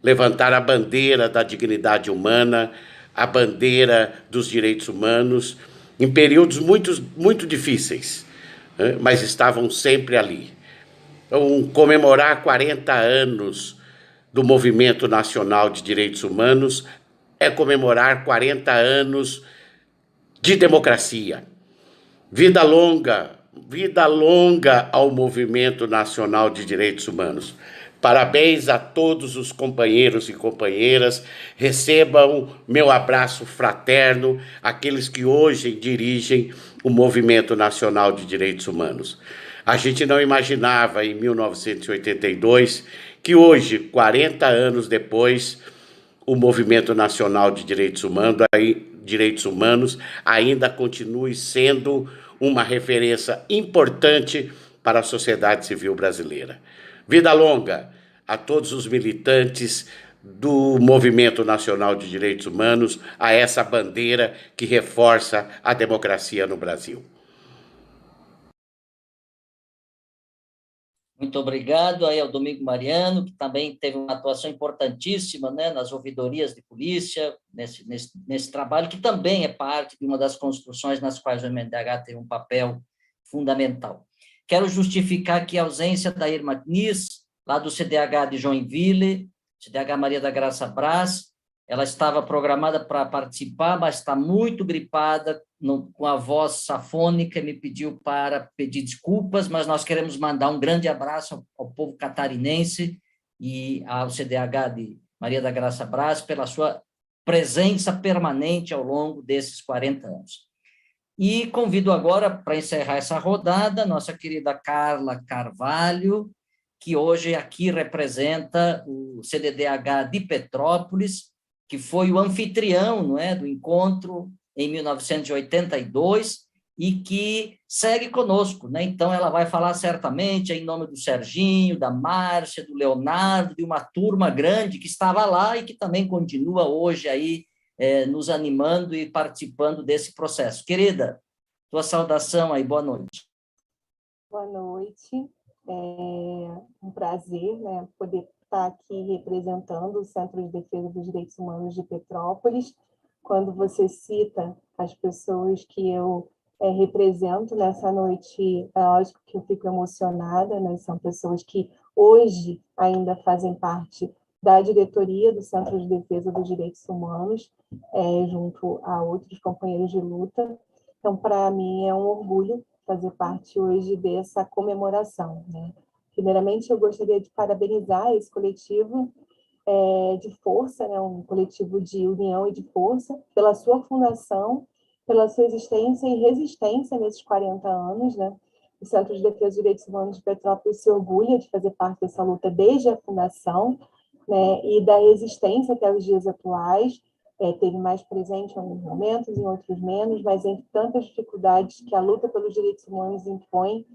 levantaram a bandeira da dignidade humana, a bandeira dos direitos humanos, em períodos muito difíceis, mas estavam sempre ali. Então, comemorar 40 anos do Movimento Nacional de Direitos Humanos é comemorar 40 anos de democracia. Vida longa ao Movimento Nacional de Direitos Humanos. Parabéns a todos os companheiros e companheiras. Recebam meu abraço fraterno, aqueles que hoje dirigem o Movimento Nacional de Direitos Humanos. A gente não imaginava, em 1982, que hoje, 40 anos depois, o Movimento Nacional de Direitos Humanos ainda continue sendo uma referência importante para a sociedade civil brasileira. Vida longa a todos os militantes do Movimento Nacional de Direitos Humanos, a essa bandeira que reforça a democracia no Brasil. Muito obrigado aí ao Domingo Mariano, que também teve uma atuação importantíssima, né, nas ouvidorias de polícia, nesse trabalho, que também é parte de uma das construções nas quais o MNDH teve um papel fundamental. Quero justificar aqui a ausência da Irma Kniss, lá do CDH de Joinville, CDH Maria da Graça Brás. Ela estava programada para participar, mas está muito gripada, com a voz safônica, me pediu para pedir desculpas, mas nós queremos mandar um grande abraço ao povo catarinense e ao CDH de Maria da Graça Brás pela sua presença permanente ao longo desses 40 anos. E convido agora, para encerrar essa rodada, nossa querida Carla Carvalho, que hoje aqui representa o CDDH de Petrópolis, que foi o anfitrião, não é, do encontro em 1982 e que segue conosco, né? Então, ela vai falar certamente em nome do Serginho, da Márcia, do Leonardo, de uma turma grande que estava lá e que também continua hoje aí nos animando e participando desse processo. Querida, tua saudação aí, boa noite. Boa noite, é um prazer, né, poder estar aqui representando o Centro de Defesa dos Direitos Humanos de Petrópolis. Quando você cita as pessoas que eu represento nessa noite, é lógico que eu fico emocionada, né? São pessoas que hoje ainda fazem parte da diretoria do Centro de Defesa dos Direitos Humanos, junto a outros companheiros de luta. Então, para mim, é um orgulho fazer parte hoje dessa comemoração, né? Primeiramente, eu gostaria de parabenizar esse coletivo de força, né? Um coletivo de união e de força, pela sua fundação, pela sua existência e resistência nesses 40 anos, né? O Centro de Defesa dos Direitos Humanos de Petrópolis se orgulha de fazer parte dessa luta desde a fundação, né? E da resistência até os dias atuais. teve mais presente em alguns momentos, em outros menos, mas entre tantas dificuldades que a luta pelos direitos humanos impõe,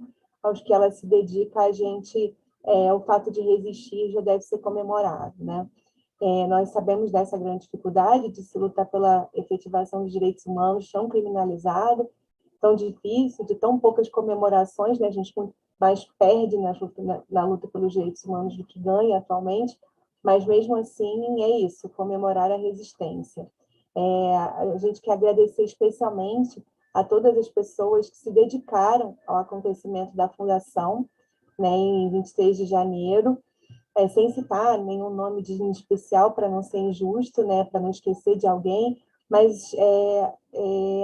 aos que ela se dedica, a gente, o fato de resistir já deve ser comemorado, né? Nós sabemos dessa grande dificuldade de se lutar pela efetivação dos direitos humanos tão criminalizado, tão difícil, de tão poucas comemorações, né? A gente mais perde na luta pelos direitos humanos do que ganha atualmente, mas mesmo assim é isso, comemorar a resistência. A gente quer agradecer especialmente a todas as pessoas que se dedicaram ao acontecimento da Fundação, né, em 23 de janeiro, sem citar nenhum nome de especial para não ser injusto, né, para não esquecer de alguém, mas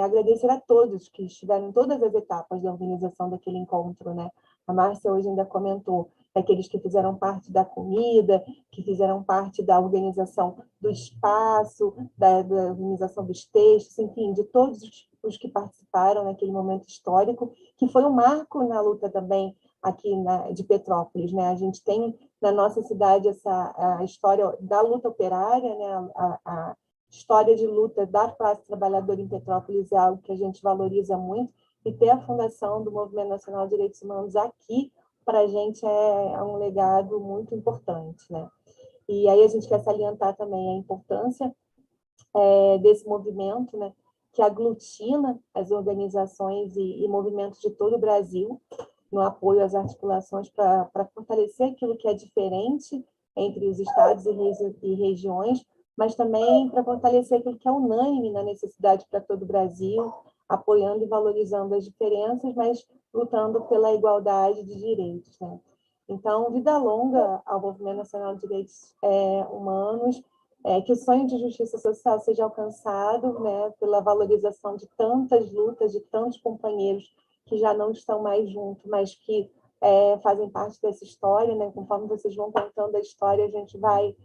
agradecer a todos que estiveram em todas as etapas da organização daquele encontro, né? A Márcia hoje ainda comentou, aqueles que fizeram parte da comida, que fizeram parte da organização do espaço, da organização dos textos, enfim, de todos os que participaram naquele momento histórico, que foi um marco na luta também aqui de Petrópolis, né? A gente tem na nossa cidade a história da luta operária, né? A história de luta da classe trabalhadora em Petrópolis é algo que a gente valoriza muito, e ter a fundação do Movimento Nacional de Direitos Humanos aqui, para a gente é um legado muito importante, né? E aí a gente quer salientar também a importância desse movimento, né, que aglutina as organizações e movimentos de todo o Brasil, no apoio às articulações para fortalecer aquilo que é diferente entre os estados e regiões, mas também para fortalecer aquilo que é unânime na necessidade para todo o Brasil, apoiando e valorizando as diferenças, mas lutando pela igualdade de direitos, né? Então, vida longa ao Movimento Nacional de Direitos Humanos, que o sonho de justiça social seja alcançado, né, pela valorização de tantas lutas, de tantos companheiros que já não estão mais juntos, mas que fazem parte dessa história, né? Conforme vocês vão contando a história, a gente vai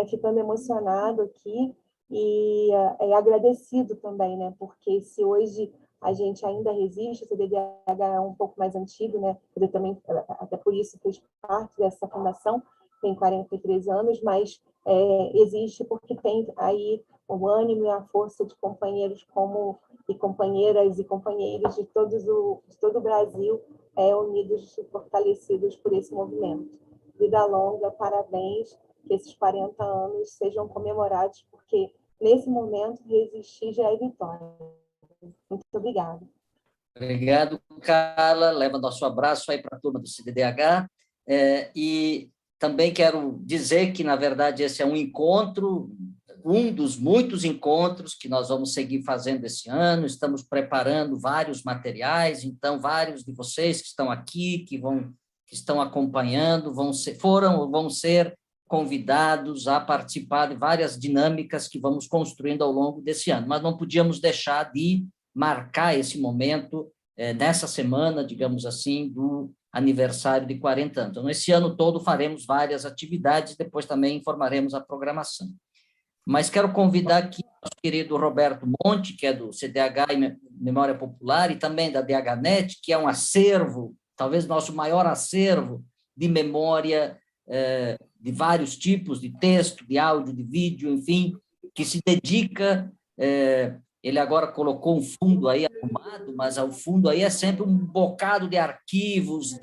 ficando emocionado aqui e agradecido também, né? Porque se hoje a gente ainda resiste, o CDDH é um pouco mais antigo, né? Ele também, até por isso, fez parte dessa fundação, tem 43 anos, mas existe porque tem aí o ânimo e a força de companheiros e companheiras e companheiros de todo o Brasil, unidos e fortalecidos por esse movimento. Vida longa, parabéns, que esses 40 anos sejam comemorados, porque nesse momento resistir já é vitória. Muito obrigada. Obrigado, Carla. Leva nosso abraço aí para a turma do CDDH. E também quero dizer que, na verdade, esse é um encontro, um dos muitos encontros que nós vamos seguir fazendo esse ano. Estamos preparando vários materiais, então, vários de vocês que estão aqui, que estão acompanhando, vão ser convidados a participar de várias dinâmicas que vamos construindo ao longo desse ano. Mas não podíamos deixar de marcar esse momento nessa semana, digamos assim, do aniversário de 40 anos. Então, esse ano todo faremos várias atividades, depois também informaremos a programação. Mas quero convidar aqui o nosso querido Roberto Monte, que é do CDH e Memória Popular, e também da DHNet, que é um acervo, talvez nosso maior acervo de memória de vários tipos, de texto, de áudio, de vídeo, enfim, que se dedica... Ele agora colocou um fundo aí arrumado, mas o fundo aí é sempre um bocado de arquivos,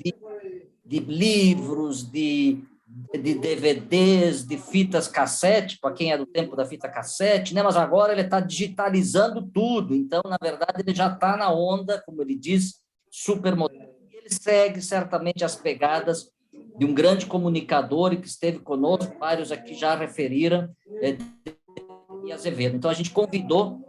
de livros, de DVDs, de fitas cassete, para quem é do tempo da fita cassete, né? Mas agora ele está digitalizando tudo, então, na verdade, ele já está na onda, como ele diz, super moderno. Ele segue certamente as pegadas de um grande comunicador que esteve conosco, vários aqui já referiram, e Azevedo. Então, a gente convidou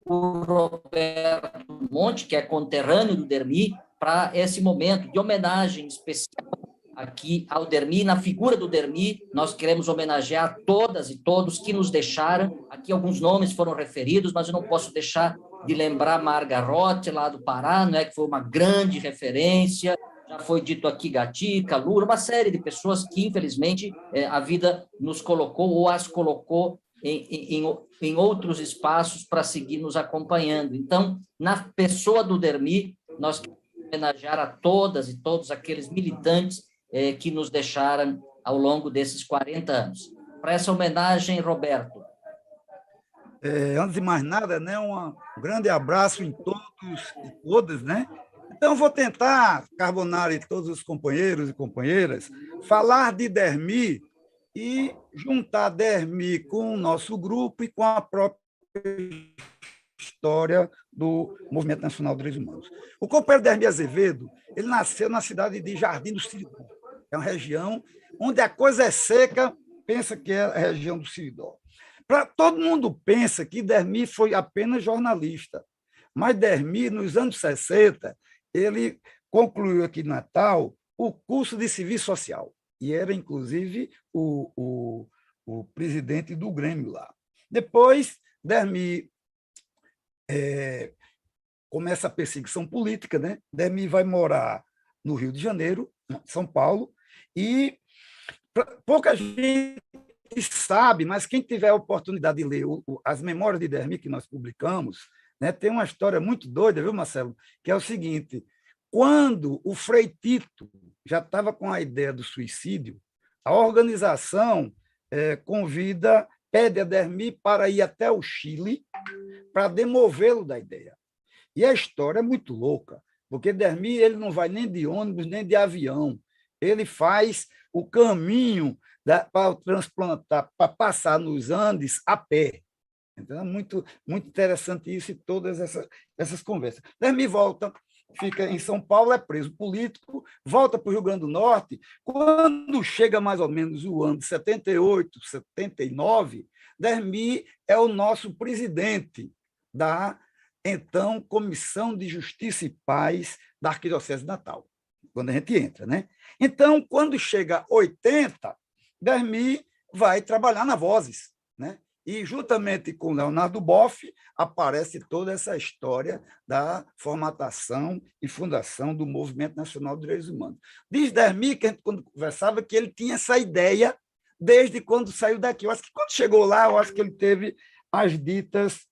o Roberto Monte, que é conterrâneo do Dermi, para esse momento de homenagem especial aqui ao Dermi. Na figura do Dermi, nós queremos homenagear todas e todos que nos deixaram. Aqui alguns nomes foram referidos, mas eu não posso deixar de lembrar Marga Roth, lá do Pará, né, que foi uma grande referência. Já foi dito aqui Gatica, Lula, uma série de pessoas que, infelizmente, a vida nos colocou ou as colocou em outros espaços para seguir nos acompanhando. Então, na pessoa do Dermi, nós queremos homenagear a todas e todos aqueles militantes que nos deixaram ao longo desses 40 anos. Para essa homenagem, Roberto, Antes de mais nada, né, um grande abraço em todos e todas, né? Então, vou tentar, Carbonari e todos os companheiros e companheiras, falar de Dermi e juntar Dermi com o nosso grupo e com a própria história do Movimento Nacional de Direitos Humanos. O companheiro Dermi Azevedo, ele nasceu na cidade de Jardim do Seridó. É uma região onde a coisa é seca, pensa que é a região do Seridó. Todo mundo pensa que Dermi foi apenas jornalista, mas Dermi, nos anos 60, ele concluiu aqui em Natal o curso de Serviço Social, e era, inclusive, o presidente do Grêmio lá. Depois, Dermi começa a perseguição política, né? Dermi vai morar no Rio de Janeiro, São Paulo, e pouca gente sabe, mas quem tiver a oportunidade de ler as memórias de Dermi que nós publicamos, né, tem uma história muito doida, viu, Marcelo? Que é o seguinte: quando o Frei Tito já estava com a ideia do suicídio, a organização pede a Dermi para ir até o Chile para demovê-lo da ideia. E a história é muito louca, porque Dermi ele não vai nem de ônibus, nem de avião. Ele faz o caminho para transplantar, para passar nos Andes a pé. Então, é muito, muito interessante isso e todas essas conversas. Dermi volta, fica em São Paulo, é preso político, volta para o Rio Grande do Norte. Quando chega mais ou menos o ano de 78, 79, Dermi é o nosso presidente da, então, Comissão de Justiça e Paz da Arquidiocese de Natal, quando a gente entra, né? Então, quando chega 80, Dermi vai trabalhar na Vozes, né? E, juntamente com Leonardo Boff, aparece toda essa história da formatação e fundação do Movimento Nacional de Direitos Humanos. Diz Dermi, que a gente, quando conversava, que ele tinha essa ideia desde quando saiu daqui. Eu acho que quando chegou lá, eu acho que ele teve as ditas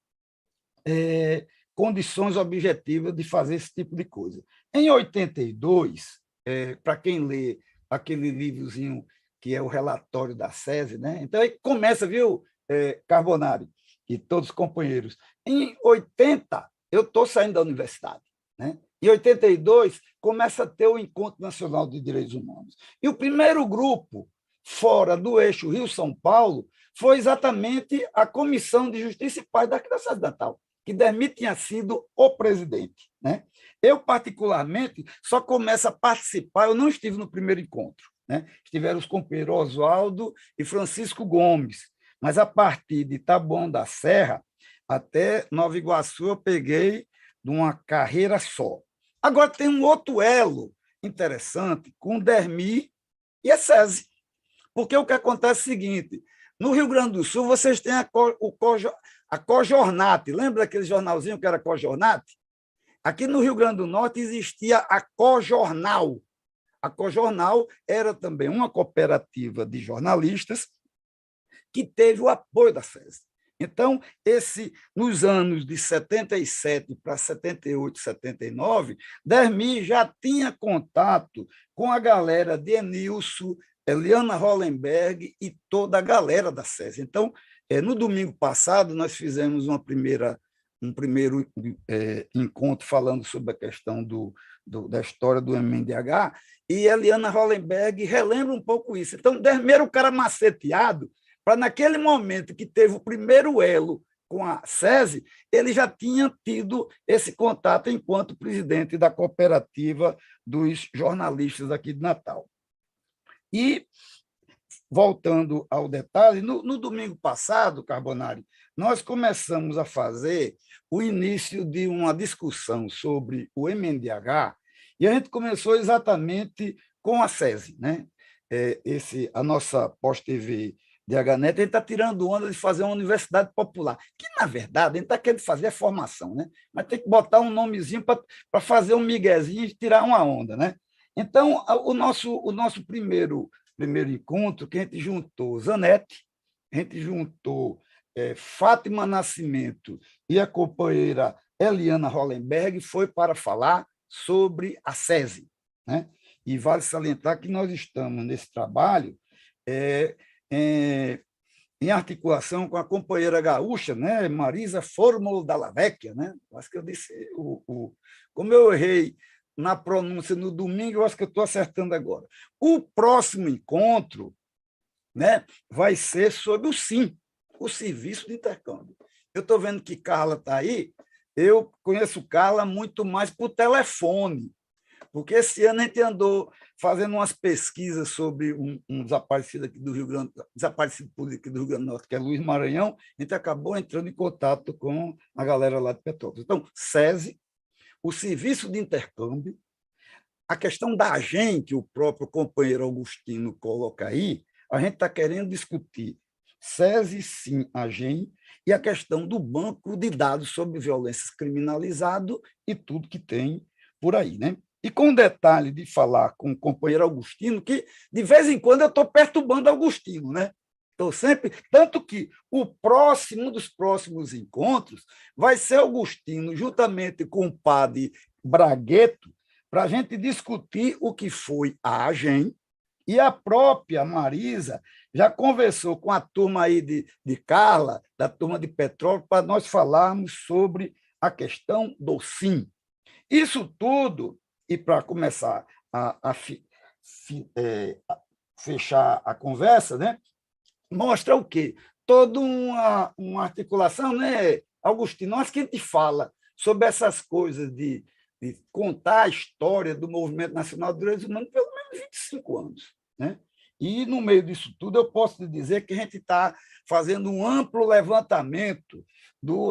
condições objetivas de fazer esse tipo de coisa. Em 82, para quem lê aquele livrozinho que é o relatório da SESI, né? Então, aí começa, viu, Carbonari e todos os companheiros. Em 80, eu estou saindo da universidade, né? Em 82, começa a ter o Encontro Nacional de Direitos Humanos. E o primeiro grupo, fora do eixo Rio-São Paulo, foi exatamente a Comissão de Justiça e Paz da Arquidiocese de Natal, que Dermi tinha sido o presidente, né? Eu, particularmente, só começo a participar, eu não estive no primeiro encontro, né? Estiveram os companheiros Oswaldo e Francisco Gomes, mas a partir de Taboão da Serra até Nova Iguaçu eu peguei de uma carreira só. Agora tem um outro elo interessante com Dermi e a SESI, porque o que acontece é o seguinte: no Rio Grande do Sul vocês têm a Cojornate, lembra daquele jornalzinho que era Cojornate? Aqui no Rio Grande do Norte existia a Cojornal. A Cojornal era também uma cooperativa de jornalistas que teve o apoio da SESI. Então, nos anos de 77 para 78, 79, Dermi já tinha contato com a galera de Enilson, Eliana Hollenberg e toda a galera da SESI. Então, no domingo passado, nós fizemos um primeiro encontro falando sobre a questão da história do MNDH, e Eliana Hollenberg relembra um pouco isso. Então, Dermi era o cara maceteado para, naquele momento que teve o primeiro elo com a SESI, ele já tinha tido esse contato enquanto presidente da cooperativa dos jornalistas aqui de Natal. E, voltando ao detalhe, no domingo passado, Carbonari, nós começamos a fazer o início de uma discussão sobre o MNDH, e a gente começou exatamente com a SESI, né? A nossa pós-TV DHNet, a gente está tirando onda de fazer uma universidade popular, que, na verdade, a gente está querendo fazer a formação, né? Mas tem que botar um nomezinho para fazer um miguezinho e tirar uma onda, né? Então, o nosso primeiro encontro, que a gente juntou Zanetti, a gente juntou Fátima Nascimento e a companheira Eliana Hollenberg, foi para falar sobre a SESI, né? E vale salientar que nós estamos nesse trabalho em articulação com a companheira gaúcha, né, Marisa Fórmula Dalla Vecchia, né? Acho que eu disse como eu errei na pronúncia no domingo, eu acho que eu estou acertando agora. O próximo encontro, né, vai ser sobre o SIM, o Serviço de Intercâmbio. Eu estou vendo que Carla está aí, eu conheço Carla muito mais por telefone, porque esse ano a gente andou fazendo umas pesquisas sobre um desaparecido aqui do Rio Grande, desaparecido político do Rio Grande do Norte, que é Luiz Maranhão, a gente acabou entrando em contato com a galera lá de Petrópolis. Então, SESI, o Serviço de Intercâmbio, a questão da AGEM, que o próprio companheiro Augustino coloca aí, a gente está querendo discutir SESI, sim, AGEM, e a questão do banco de dados sobre violências criminalizado e tudo que tem por aí, né? E com o detalhe de falar com o companheiro Augustino, que de vez em quando eu estou perturbando Augustino, né? Estou sempre. Tanto que o próximo dos próximos encontros vai ser Augustino, juntamente com o padre Bragueto, para a gente discutir o que foi a AGEM, e a própria Marisa já conversou com a turma aí de Carla, da turma de Petrópolis, para nós falarmos sobre a questão do SIM. Isso tudo, e para começar a fechar a conversa, né, mostra o quê? Toda uma articulação, né, Augustino? Nós que a gente fala sobre essas coisas de contar a história do Movimento Nacional de Direitos Humanos pelo menos 25 anos. Né? E, no meio disso tudo, eu posso lhe dizer que a gente está fazendo um amplo levantamento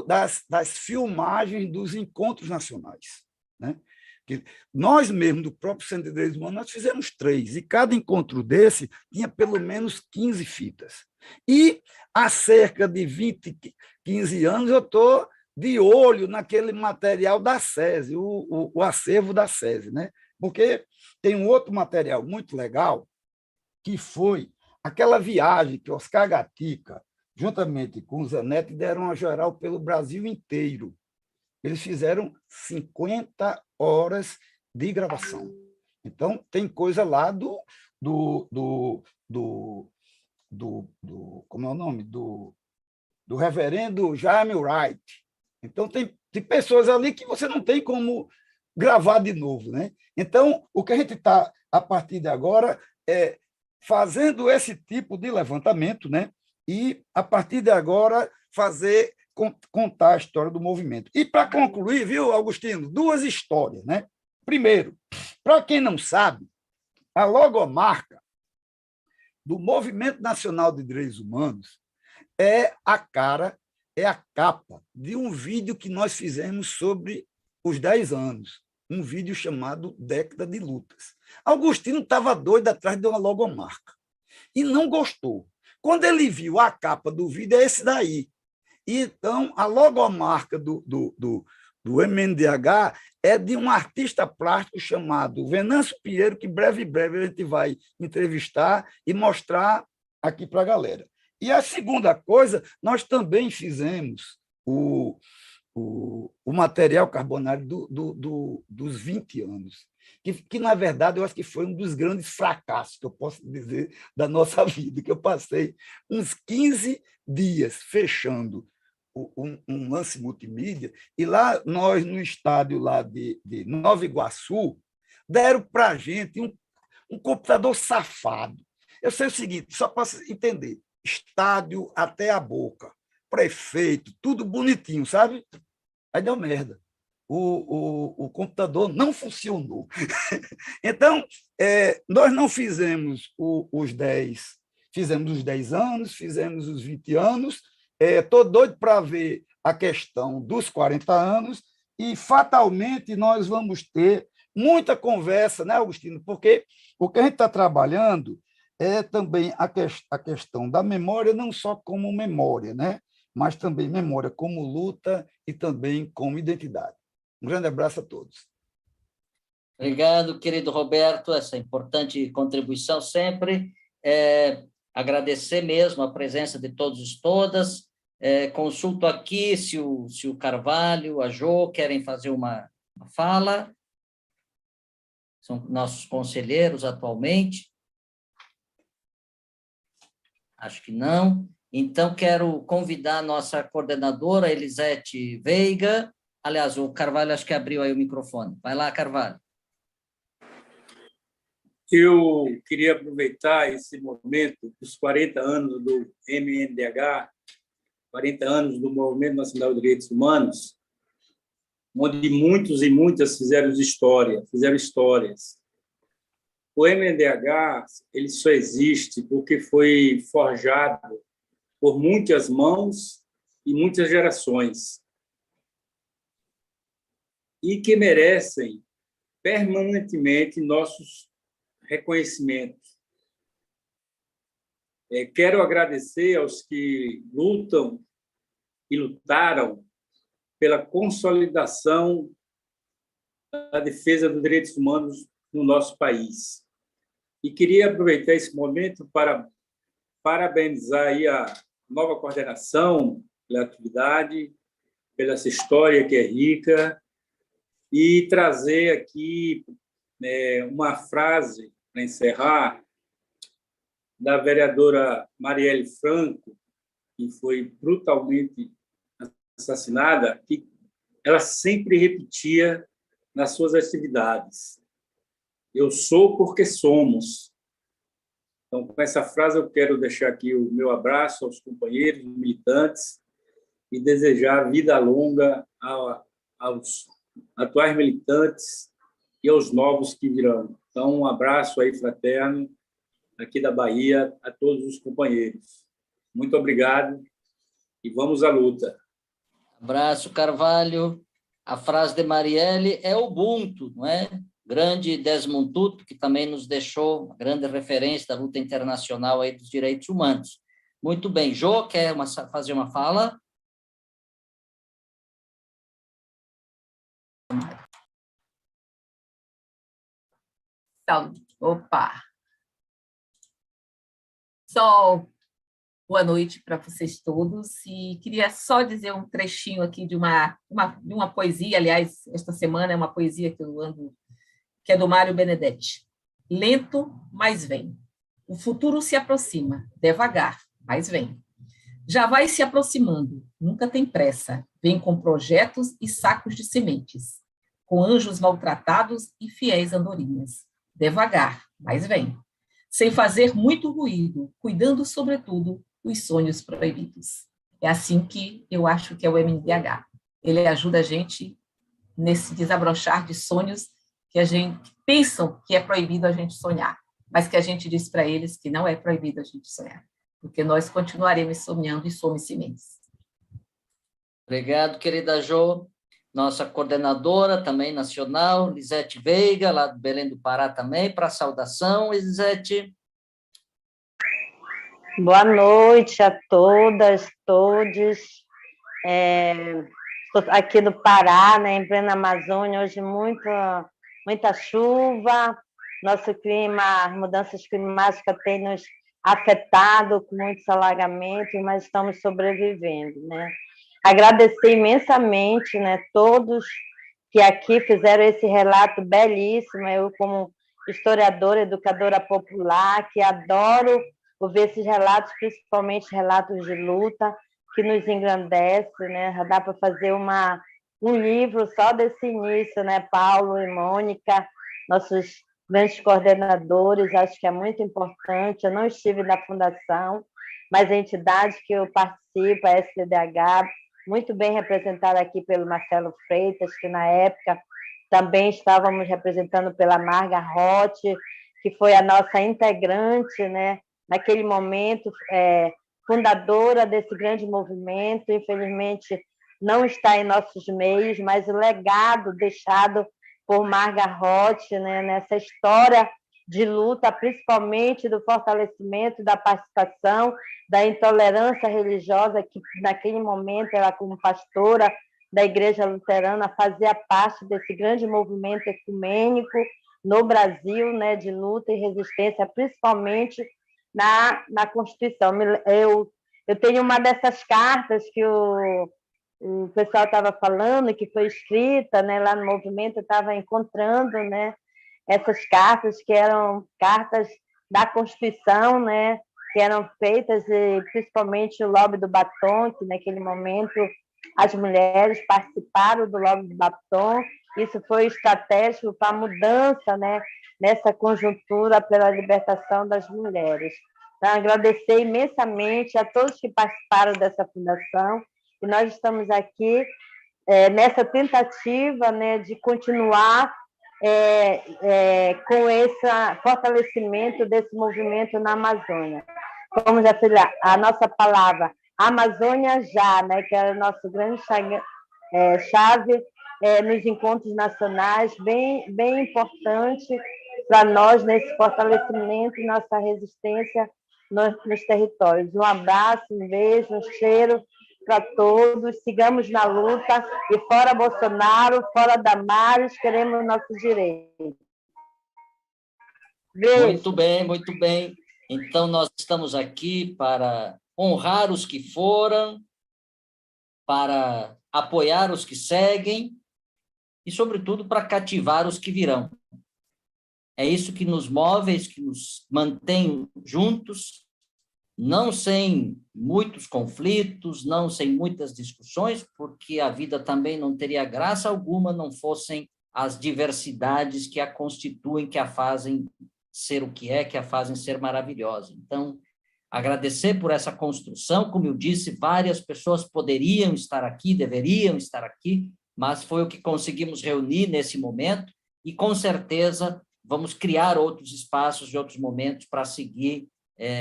das filmagens dos encontros nacionais. Né? Que nós mesmos, do próprio Centro de Direitos Humanos, nós fizemos 3, e cada encontro desse tinha pelo menos 15 fitas. E há cerca de 20, 15 anos eu estou de olho naquele material da SESI, o acervo da SESI, né? Porque tem um outro material muito legal, que foi aquela viagem que Oscar Gatica, juntamente com o Zanetti, deram a geral pelo Brasil inteiro. Eles fizeram 50 horas de gravação. Então, tem coisa lá como é o nome? Do reverendo Jaime Wright. Então, tem pessoas ali que você não tem como gravar de novo. Né? Então, o que a gente está, a partir de agora, é fazendo esse tipo de levantamento, né? E, a partir de agora, contar a história do movimento. E, para concluir, viu, Augustino, 2 histórias. Né? Primeiro, para quem não sabe, a logomarca do Movimento Nacional de Direitos Humanos é a capa de um vídeo que nós fizemos sobre os 10 anos, um vídeo chamado Década de Lutas. Augustino estava doido atrás de uma logomarca e não gostou. Quando ele viu a capa do vídeo, é esse daí. E, então, a logomarca do MNDH é de um artista plástico chamado Venâncio Pinheiro, que breve a gente vai entrevistar e mostrar aqui para a galera. E a segunda coisa, nós também fizemos o material carbonário dos 20 anos, que, na verdade, eu acho que foi um dos grandes fracassos que eu posso dizer da nossa vida, que eu passei uns 15 dias fechando um lance multimídia, e lá nós, no estádio lá de Nova Iguaçu, deram para a gente um computador safado. Eu sei o seguinte, só para entender, estádio até a boca, prefeito, tudo bonitinho, sabe? Aí deu merda. O computador não funcionou. Então, nós não fizemos os 10, fizemos os 10 anos, fizemos os 20 anos, estou doido para ver a questão dos 40 anos e, fatalmente, nós vamos ter muita conversa, né, Augustino? Porque o que a gente está trabalhando é também a questão da memória, não só como memória, né? Mas também memória como luta e também como identidade. Um grande abraço a todos. Obrigado, querido Roberto, essa importante contribuição sempre. Agradecer mesmo a presença de todos e todas. Consulto aqui se o Carvalho, a Jo querem fazer uma fala. São nossos conselheiros atualmente. Acho que não. Então, quero convidar a nossa coordenadora, Elisete Veiga. Aliás, o Carvalho acho que abriu aí o microfone. Vai lá, Carvalho. Eu queria aproveitar esse momento dos 40 anos do MNDH, 40 anos do Movimento Nacional de Direitos Humanos, onde muitos e muitas fizeram histórias. O MNDH ele só existe porque foi forjado por muitas mãos e muitas gerações, e que merecem permanentemente nossos reconhecimentos. Quero agradecer aos que lutam e lutaram pela consolidação da defesa dos direitos humanos no nosso país. E queria aproveitar esse momento para parabenizar aí a nova coordenação pela atividade, pela essa história que é rica, e trazer aqui uma frase para encerrar da vereadora Marielle Franco, que foi brutalmente assassinada, que ela sempre repetia nas suas atividades: eu sou porque somos. Então, com essa frase, eu quero deixar aqui o meu abraço aos companheiros militantes e desejar vida longa aos atuais militantes e aos novos que virão. Então, um abraço aí fraterno aqui da Bahia a todos os companheiros. Muito obrigado e vamos à luta. Abraço, Carvalho. A frase de Marielle é Ubuntu, não é? Grande Desmond Tutu, que também nos deixou uma grande referência da luta internacional aí dos direitos humanos. Muito bem. Jô, quer fazer uma fala? Opa! Só boa noite para vocês todos, e queria só dizer um trechinho aqui de uma poesia. Aliás, esta semana é uma poesia que eu ando, que é do Mário Benedetti. Lento, mas vem. O futuro se aproxima, devagar, mas vem. Já vai se aproximando, nunca tem pressa, vem com projetos e sacos de sementes, com anjos maltratados e fiéis andorinhas. Devagar, mas vem. Sem fazer muito ruído, cuidando, sobretudo, os sonhos proibidos. É assim que eu acho que é o MNDH. Ele ajuda a gente nesse desabrochar de sonhos que a gente pensam que é proibido a gente sonhar, mas que a gente diz para eles que não é proibido a gente sonhar, porque nós continuaremos sonhando e somos sementes. Obrigado, querida Jô. Nossa coordenadora também nacional, Lisete Veiga, lá do Belém do Pará também, para a saudação, Lisete. Boa noite a todas, todos. Estou aqui no Pará, né, em plena Amazônia, hoje muita chuva, nosso clima, as mudanças climáticas têm nos afetado com muitos alagamentos, mas estamos sobrevivendo, né? Agradecer imensamente, né, todos que aqui fizeram esse relato belíssimo. Eu, como historiadora, educadora popular, que adoro ouvir esses relatos, principalmente relatos de luta, que nos engrandece, né? Dá para fazer um livro só desse início, né? Paulo e Mônica, nossos grandes coordenadores, acho que é muito importante. Eu não estive na fundação, mas a entidade que eu participo, a SCDH, muito bem representada aqui pelo Marcelo Freitas, que na época também estávamos representando pela Marga Roth, que foi a nossa integrante, né? Naquele momento, fundadora desse grande movimento. Infelizmente, não está em nossos meios, mas o legado deixado por Marga Roth, né, nessa história de luta, principalmente do fortalecimento da participação, da intolerância religiosa, que naquele momento ela, como pastora da Igreja Luterana, fazia parte desse grande movimento ecumênico no Brasil, né, de luta e resistência, principalmente na Constituição. Eu tenho uma dessas cartas que o pessoal estava falando, que foi escrita, né, lá no movimento. Eu estava encontrando, né, essas cartas, que eram cartas da Constituição, né, que eram feitas, e principalmente o lobby do batom, que naquele momento as mulheres participaram do lobby do batom. Isso foi estratégico para a mudança, né, nessa conjuntura pela libertação das mulheres. Então, agradecer imensamente a todos que participaram dessa fundação, e nós estamos aqui nessa tentativa, né, de continuar com esse fortalecimento desse movimento na Amazônia. Como já falei, a nossa palavra Amazônia Já, né, que é o nosso grande chave nos encontros nacionais, bem importante para nós nesse fortalecimento e nossa resistência nos territórios. Um abraço, um beijo, um cheiro para todos. Sigamos na luta e fora Bolsonaro, fora Damares, queremos nossos direitos. Beijo. Muito bem, muito bem. Então, nós estamos aqui para honrar os que foram, para apoiar os que seguem e, sobretudo, para cativar os que virão. É isso que nos move, é isso que nos mantém juntos, não sem muitos conflitos, não sem muitas discussões, porque a vida também não teria graça alguma não fossem as diversidades que a constituem, que a fazem ser o que é, que a fazem ser maravilhosa. Então, agradecer por essa construção, como eu disse, várias pessoas poderiam estar aqui, deveriam estar aqui, mas foi o que conseguimos reunir nesse momento, e com certeza vamos criar outros espaços e outros momentos para seguir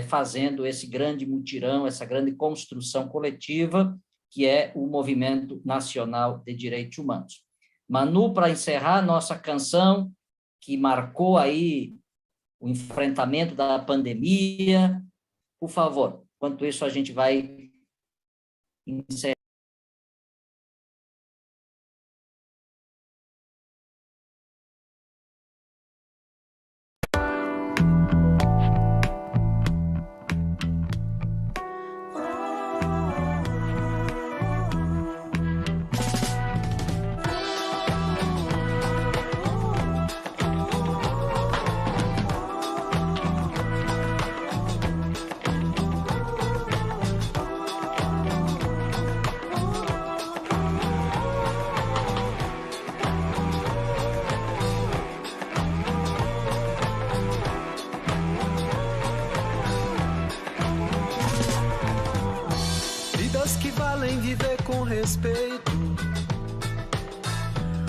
fazendo esse grande mutirão, essa grande construção coletiva, que é o Movimento Nacional de Direitos Humanos. Manu, para encerrar nossa canção, que marcou aí o enfrentamento da pandemia, por favor. Enquanto isso, a gente vai encerrar.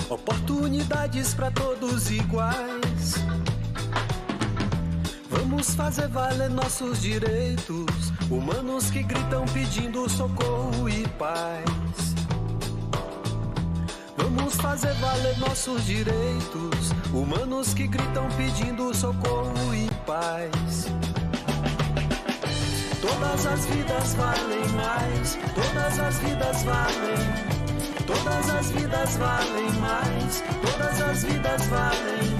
Oportunidades para todos iguais. Vamos fazer valer nossos direitos humanos que gritam pedindo socorro e paz. Vamos fazer valer nossos direitos humanos que gritam pedindo socorro e paz. Todas as vidas valem mais, todas as vidas valem. Todas as vidas valem mais, todas as vidas valem.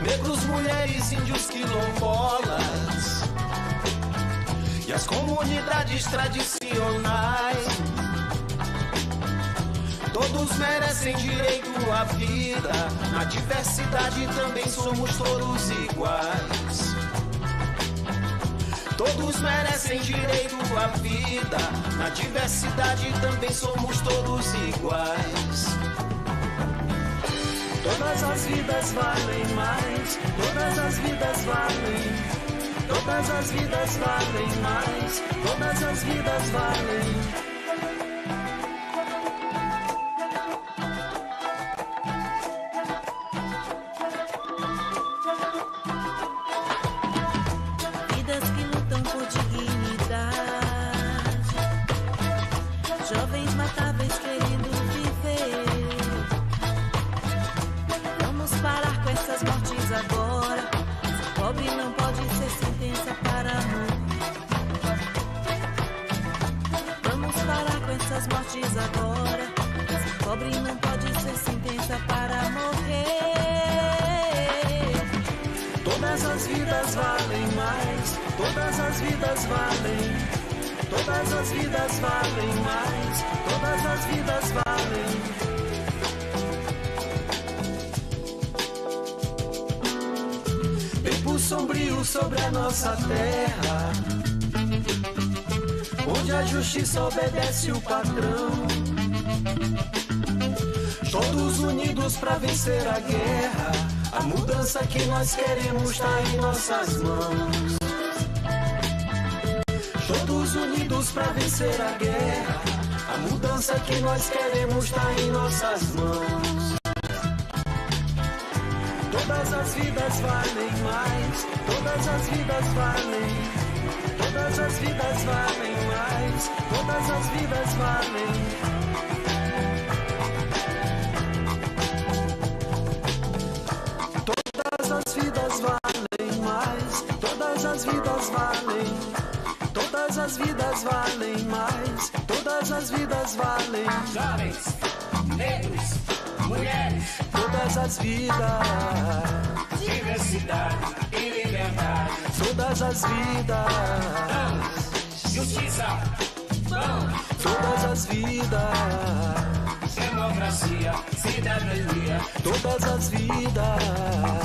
Negros, mulheres, índios, quilombolas e as comunidades tradicionais, todos merecem direito à vida. Na diversidade também somos todos iguais. Todos merecem direito à vida. Na diversidade também somos todos iguais. Todas as vidas valem mais. Todas as vidas valem. Todas as vidas valem mais. Todas as vidas valem. sombrio sobre a nossa terra, onde a justiça obedece o patrão. Todos unidos para vencer a guerra, a mudança que nós queremos está em nossas mãos. Todos unidos para vencer a guerra, a mudança que nós queremos está em nossas mãos. Todas as vidas valem mais, todas as vidas valem, todas as vidas valem mais, todas as vidas valem. Todas as vidas valem mais, todas as vidas valem, todas as vidas valem mais, todas as vidas valem. Jovens, negros, mulheres, todas as vidas, diversidade e liberdade, todas as vidas, justiça, pão, todas as vidas, democracia, cidadania, todas as vidas.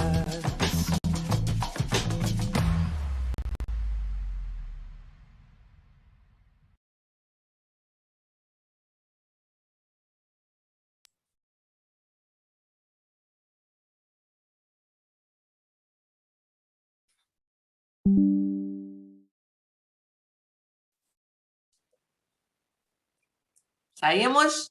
Saímos?